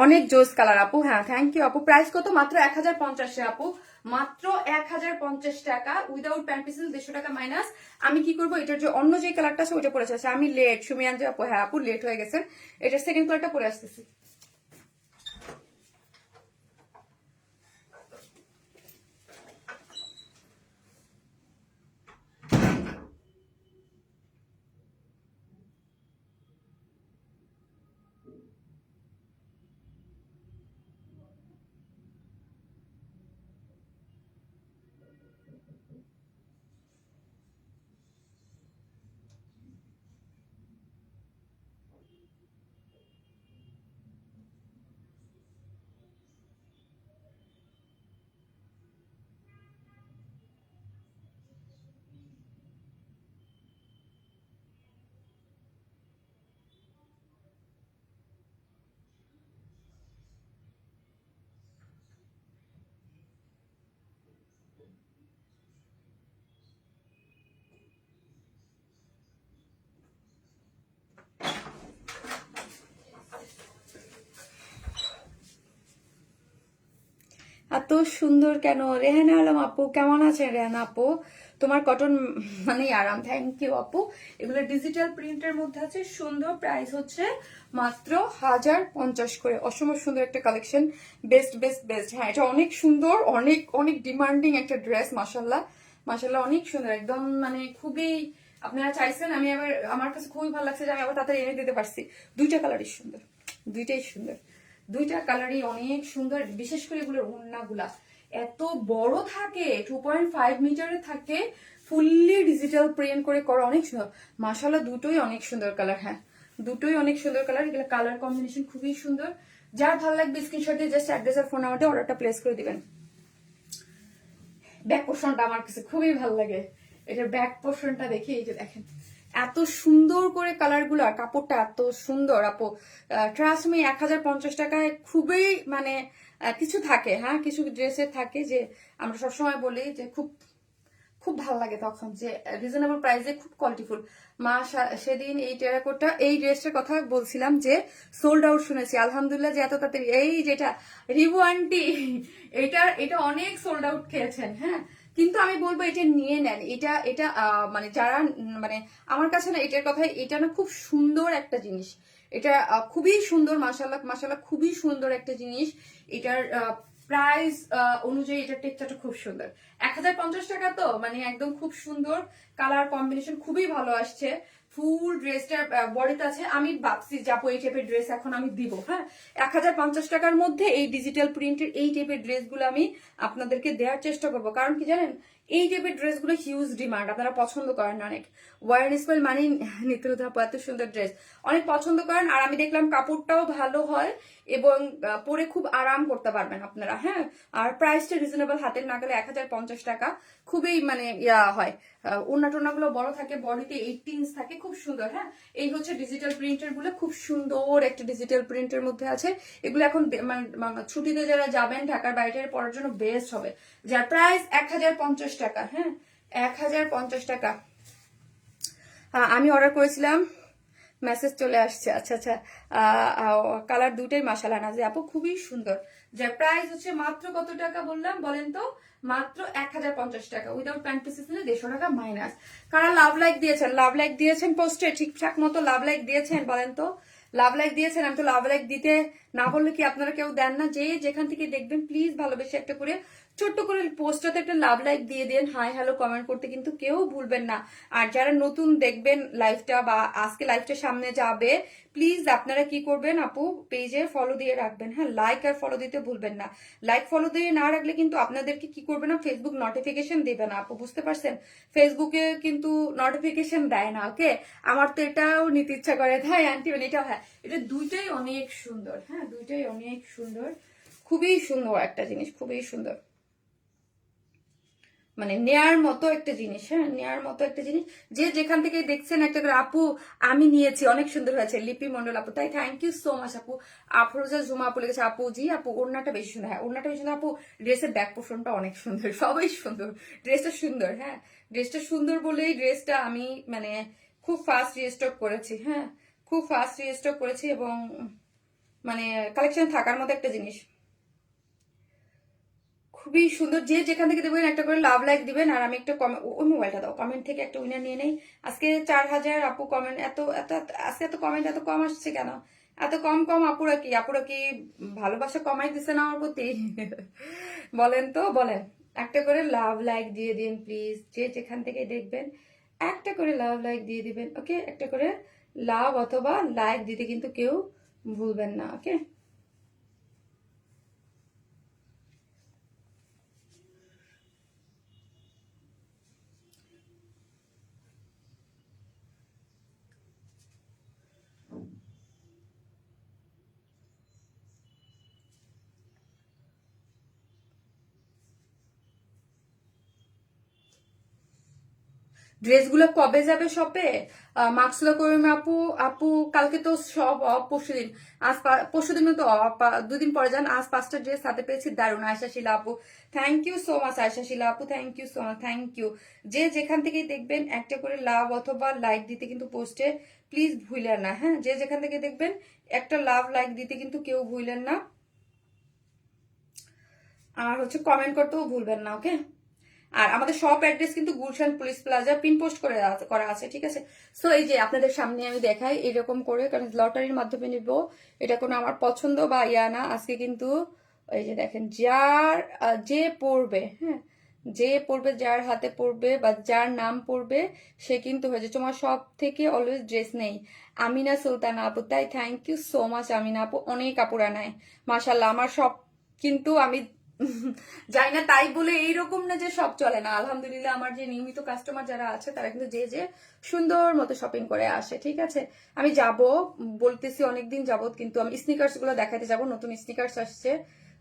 অনেক জোস কালার আপু। হ্যাঁ, থ্যাংক ইউ আপু। প্রাইস কত? মাত্র 1050 আপু, মাত্র 1050 টাকা উইদাউট প্যান্ট পিসেস, 150 টাকা মাইনাস। আমি কি করবো, এটার যে অন্য যে কালারটা আছে ওইটা পরে আসছে। আমি লেট, সুমিয়ান যে আপু, হ্যাঁ আপু লেট হয়ে গেছে, এটার সেকেন্ড কালারটা পরে আসতেছি। এত সুন্দর কেন? রেহানা আলম আপু, কেমন আছেন রেহানা আপু? তোমার কটন মানে আরাম, থ্যাংক ইউ আপু। এগুলো ডিজিটাল প্রিন্টের মধ্যে আছে, সুন্দর। প্রাইস হচ্ছে মাত্র 1050 করে। অসম্ভব সুন্দর একটা কালেকশন, বেস্ট বেস্ট বেস্ট। হ্যাঁ, এটা অনেক সুন্দর, অনেক অনেক ডিমান্ডিং একটা ড্রেস। মাশাল্লাহ মাশাল্লাহ, অনেক সুন্দর একদম, মানে খুবই আপনারা চাইছেন। আমি আবার, আমার কাছে খুবই ভালো লাগছে যে আমি আবার তাড়াতাড়ি এনে দিতে পারছি। দুইটা কালারই সুন্দর, দুইটাই সুন্দর, দুইটা কালারই অনেক সুন্দর। বিশেষ করে এগুলোর ওড়নাগুলা এত বড় থাকে, 2.5 মিটারে থাকে, ফুললি ডিজিটাল প্রিন্ট করে করা, অনেক সুন্দর। মাশাআল্লাহ, দুটোই অনেক সুন্দর কালার। হ্যাঁ, দুটোই অনেক সুন্দর কালার। এগুলো কালার কম্বিনেশন খুবই সুন্দর। যার ভালো লাগবে স্ক্রিনশট দিয়ে জাস্ট অ্যাড্রেস আর ফোন নাম্বারে অর্ডারটা প্লেস করে দিবেন। ব্যাক পোর্শনটা আমার কাছে খুবই ভালো লাগে, এটার ব্যাক পোর্শনটা দেখে। এই যে দেখেন এত সুন্দর করে কালার গুলো, আর কাপড়টা এত সুন্দর আপু। ট্রাস্ট মি, 1050 টাকায় খুবই মানে কিছু থাকে, হ্যাঁ কিছু ড্রেসের থাকে যে আমরা সবসময় বলি যে খুব খুব ভালো লাগে, তখন যে রিজনেবল প্রাইসে খুব কোয়ালিটিফুল। মা সেদিন এই টেরাকোটা এই ড্রেসটার কথা বলছিলাম যে সোল্ড আউট শুনেছি, আলহামদুলিল্লাহ যে এত তাড়াতাড়ি। এই যেটা রিভু আন্টি, এটা অনেক সোল্ড আউট খেয়েছেন। হ্যাঁ, কিন্তু আমি বলবো এটা নিয়ে নেন। এটা এটা মানে যারা মানে আমার কাছে না এটার কথা, এটা না খুব সুন্দর একটা জিনিস। এটা খুবই সুন্দর, মাশাল্লাহ মাশাল্লাহ, খুবই সুন্দর একটা জিনিস। এটার প্রাইস অনুযায়ী এটার টেক্সচারটা খুব সুন্দর। 1050 টাকা তো মানে একদম খুব সুন্দর। কালার কম্বিনেশন খুবই ভালো আসছে। ফুল ড্রেসটার বডিতে আছে। আমি ভাবছি যাবো এই টাইপের ড্রেস এখন আমি দিব। হ্যাঁ, 1050 টাকার মধ্যে এই ডিজিটাল প্রিন্টের এই টাইপের ড্রেসগুলো আমি আপনাদেরকে দেওয়ার চেষ্টা করবো। কারণ কি জানেন, এই টাইপের ড্রেসগুলো হিউজ ডিমান্ড, আপনারা পছন্দ করেন অনেক। ওয়ার স্মাইল মানে নিত্য এত সুন্দর ড্রেস অনেক পছন্দ করেন। আর আমি দেখলাম কাপড়টাও ভালো হয় এবং পরে খুব আরাম করতে পারবেন আপনারা। হ্যাঁ, আর প্রাইসটা রিজনেবল, হাতের নাগালে 1050 টাকা, খুবই মানে ইয়া হয়। ওড়না টোনাগুলো বড় থাকে, বডিতে 18 ইঞ্চ থাকে, খুব সুন্দর। হ্যাঁ, এই হচ্ছে ডিজিটাল প্রিন্টের গুলো, খুব সুন্দর একটা ডিজিটাল প্রিন্টের মধ্যে আছে। এগুলো এখন ছুটিতে যারা যাবেন ঢাকার বাইরে পড়ার জন্য বেস্ট হবে। যার প্রাইস 1050 টাকা। হ্যাঁ, 1050 টাকা। আমি অর্ডার করেছিলাম, মেসেজ চলে আসছে। আচ্ছা আচ্ছা, কালার দুটোই মাশাআল্লাহ নাজি আপু খুবই সুন্দর। যার প্রাইস হচ্ছে মাত্র কত টাকা বললাম বলেন তো, মাত্র 1050 টাকা, উইদাউট প্যান্ট পিসেস নিলে 150 টাকা মাইনাস। কারা লাভ লাইক দিয়েছেন, লাভ লাইক দিয়েছেন পোস্টে ঠিকঠাক মতো লাভ লাইক দিয়েছেন বলেন তো, লাভ লাইক দিয়েছেন? আমি তো লাভ লাইক দিতে না বললে কি আপনারা কেউ দেন না? যে যেখান থেকে দেখবেন প্লিজ ভালোবেসে একটা করে ছোট্ট করে পোস্টটাতে একটা লাভ লাইক দিয়ে দেন, হাই হ্যালো কমেন্ট করতে কিন্তু কেউ ভুলবেন না। আর যারা নতুন দেখবেন লাইভটা বা আজকে লাইভটা সামনে যাবে, প্লিজ আপনারা কি করবেন আপু, পেজে ফলো দিয়ে রাখবেন, হ্যাঁ লাইক আর ফলো দিতে ভুলবেন না। লাইক ফলো দিয়ে না রাখলে কিন্তু আপনাদেরকে কি করবে না, ফেসবুক নোটিফিকেশন দেবে না আপু, বুঝতে পারছেন? ফেসবুকে কিন্তু নোটিফিকেশন দেয় না, ওকে? আমার তো এটাও নিতে ইচ্ছা করে, তাই আন্টি এটাও, হ্যাঁ এটা দুইটাই অনেক সুন্দর, হ্যাঁ দুইটাই অনেক সুন্দর, খুবই সুন্দর একটা জিনিস, খুবই সুন্দর, মানে নেয়ার মতো একটা জিনিস, হ্যাঁ নেয়ার মতো একটা জিনিস। যে যেখান থেকে দেখছেন একটা করে আপু আমি নিয়েছি, অনেক সুন্দর হয়েছে লিপি মন্ডল আপু, তাই থ্যাংক ইউ সো মাচ আপু। আফরোজা জুমা আপু লিখেছে আপু জি আপু ওড়নাটা বেশি সুন্দর, হ্যাঁ ওড়নাটা বেশি সুন্দর আপু, ড্রেসের ব্যাক পোর্শনটা অনেক সুন্দর, সবাই সুন্দর, ড্রেসটা সুন্দর, হ্যাঁ ড্রেসটা সুন্দর বলেই ড্রেসটা আমি মানে খুব ফাস্ট রিস্টক করেছি, হ্যাঁ খুব ফাস্ট রিস্টক করেছি, এবং মানে কালেকশন থাকার মতো একটা জিনিস, খুবই সুন্দর। যে যেখান থেকে দেবেন একটা করে লাভ লাইক দিবেন। আর আমি একটা ওই মোবাইলটা দাও, কমেন্ট থেকে একটা উইনার নিয়ে নেই। আজকে 4000 আপু কমেন্ট, এত এত আজকে এত কমেন্ট এত কম আসছে কেন? এত কম কম আপুরা কি ভালোবাসা কমাই দিছে না আমার প্রতি? বলেন তো বলেন। একটা করে লাভ লাইক দিয়ে দিন প্লিজ, যে যেখান থেকে দেখবেন একটা করে লাভ লাইক দিয়ে দিবেন, ওকে? একটা করে লাভ অথবা লাইক দিতে কিন্তু কেউ ভুলবেন না, ওকে? ড্রেসগুলো কবে যাবে শপে? মার্কসুলা করিম আপু, আপু কালকে তো সব অফ, পরশুদিন, আজ পরশুদিন তো অফ, দুদিন পরে যান। আজ 5টা ড্রেস হাতে পেয়েছি, দারুণ। আয়শা শিলা আপু thank you so much, Ayesha Shila আপু thank you so much, thank you. যে যেখান থেকে দেখবেন একটা করে লাভ অথবা লাইক দিতে কিন্তু পোস্টে প্লিজ ভুলেন না, হ্যাঁ যে যেখান থেকে দেখবেন একটা লাভ লাইক দিতে কিন্তু কেউ ভুলেন না, আর হচ্ছে কমেন্ট করতেও ভুলবেন না, ওকে? আর আমাদের শপ অ্যাড্রেস কিন্তু Gulshan police plaza, pin post করা আছে, ঠিক আছে? সো এই যে আপনাদের সামনে আমি দেখাই এরকম করে, কারণ লটারির মাধ্যমে নিব, এটা কোনো আমার পছন্দ বা ইয়া না। আজকে কিন্তু এই যে দেখেন, যার যে পড়বে, হ্যাঁ যে পড়বে, যার হাতে পড়বে বা যার নাম পড়বে সে কিন্তু হয়েছে। তোমার সব থেকে অলওয়েজ ড্রেস নেই, আমিনা সুলতানা আপু, তাই thank you so much Amina আপু, অনেক আপুরা নেয় মাশাল্লাহ আমার সব, কিন্তু আমি যাই না তাই বলে এইরকম না যে সব চলে না, আলহামদুলিল্লাহ আমার যে নিয়মিত কাস্টমার যারা আছে তারা কিন্তু যে যে সুন্দর মতো শপিং করে আসে, ঠিক আছে? আমি যাব বলতেছি অনেকদিন যাবত, কিন্তু আমি স্নিকার্স গুলো দেখাতে যাব, নতুন স্নিকার্স আসছে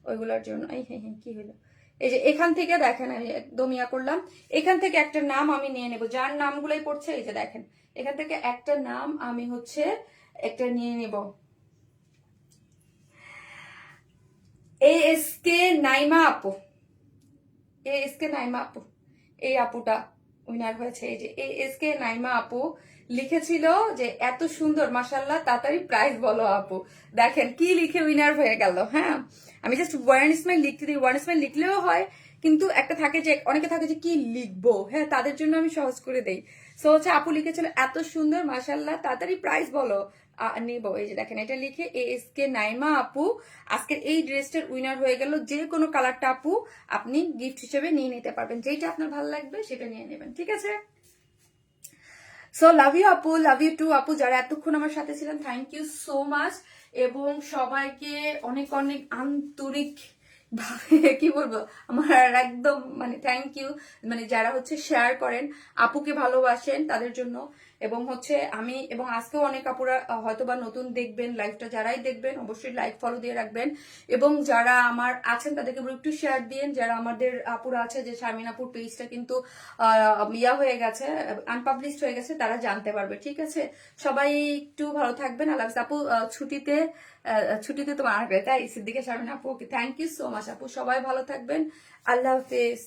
ওইগুলোর জন্য। এই হ্যাঁ হ্যাঁ কি হলো, এই যে এখান থেকে দেখেন আমি একদম ইয়া করলাম, এখান থেকে একটা নাম আমি নিয়ে নেব, যার নামগুলোই পড়ছে এই যে দেখেন, এখান থেকে একটা নাম আমি হচ্ছে একটা নিয়ে নেব। এএসকে নাইমা আপু, এএসকে নাইমা আপু, এই আপুটা উইনার হয়েছে। এই যে এএসকে নাইমা আপু লিখেছিল যে এত সুন্দর মাশাল্লাহ, তাড়াতাড়ি প্রাইস বলো আপু। দেখেন কি লিখে উইনার হয়ে গেল, হ্যাঁ আমি জাস্ট ওয়ান স্মাইল লিখতে দিই, ওয়ান স্মাইল লিখলেও হয়, কিন্তু একটা থাকে যে অনেকে থাকে যে কি লিখবো, হ্যাঁ তাদের জন্য আমি সহজ করে দেই। সো হচ্ছে আপু লিখেছিল এত সুন্দর মাশাল্লাহ, তাড়াতাড়ি প্রাইস বলো নিবো। এই যে দেখেন এটা লিখে এএসকে নাইমা আপু আজকের এই ড্রেসটার উইনার হয়ে গেল। যে কোনো কালারটা আপু আপনি গিফট হিসেবে নিয়ে নিতে পারবেন, যেটা আপনার ভালো লাগবে সেটা নিয়ে নেবেন, ঠিক আছে? সো লাভ ইউ আপু, লাভ ইউ টু আপু, যারা এতক্ষণ আমার সাথে ছিলেন থ্যাংক ইউ সো মাচ, এবং সবাইকে অনেক অনেক আন্তরিক ভাবে কি বলবো আমার একদম মানে থ্যাংক ইউ, মানে যারা হচ্ছে শেয়ার করেন, আপুকে ভালোবাসেন তাদের জন্য। এবং হচ্ছে আমি এবং আজকেও অনেক আপুরা হয়তো বা নতুন দেখবেন লাইভটা, যারাই দেখবেন অবশ্যই লাইক ফলো দিয়ে রাখবেন, এবং যারা আমার আছেন তাদেরকে একটু শেয়ার দিন। যারা আমাদের আপুরা আছে যে শারমিন আপুর পেজটা কিন্তু ইয়া হয়ে গেছে, আনপাবলিশড হয়ে গেছে, তারা জানতে পারবে, ঠিক আছে? সবাই একটু ভালো থাকবেন। আল্লাহ হাফেজ আপু, ছুটিতে ছুটিতে তোমার আসবে তাই সিদ্দিকা শারমিন আপু, okay thank you so much আপু, সবাই ভালো থাকবেন, আল্লাহ হাফেজ।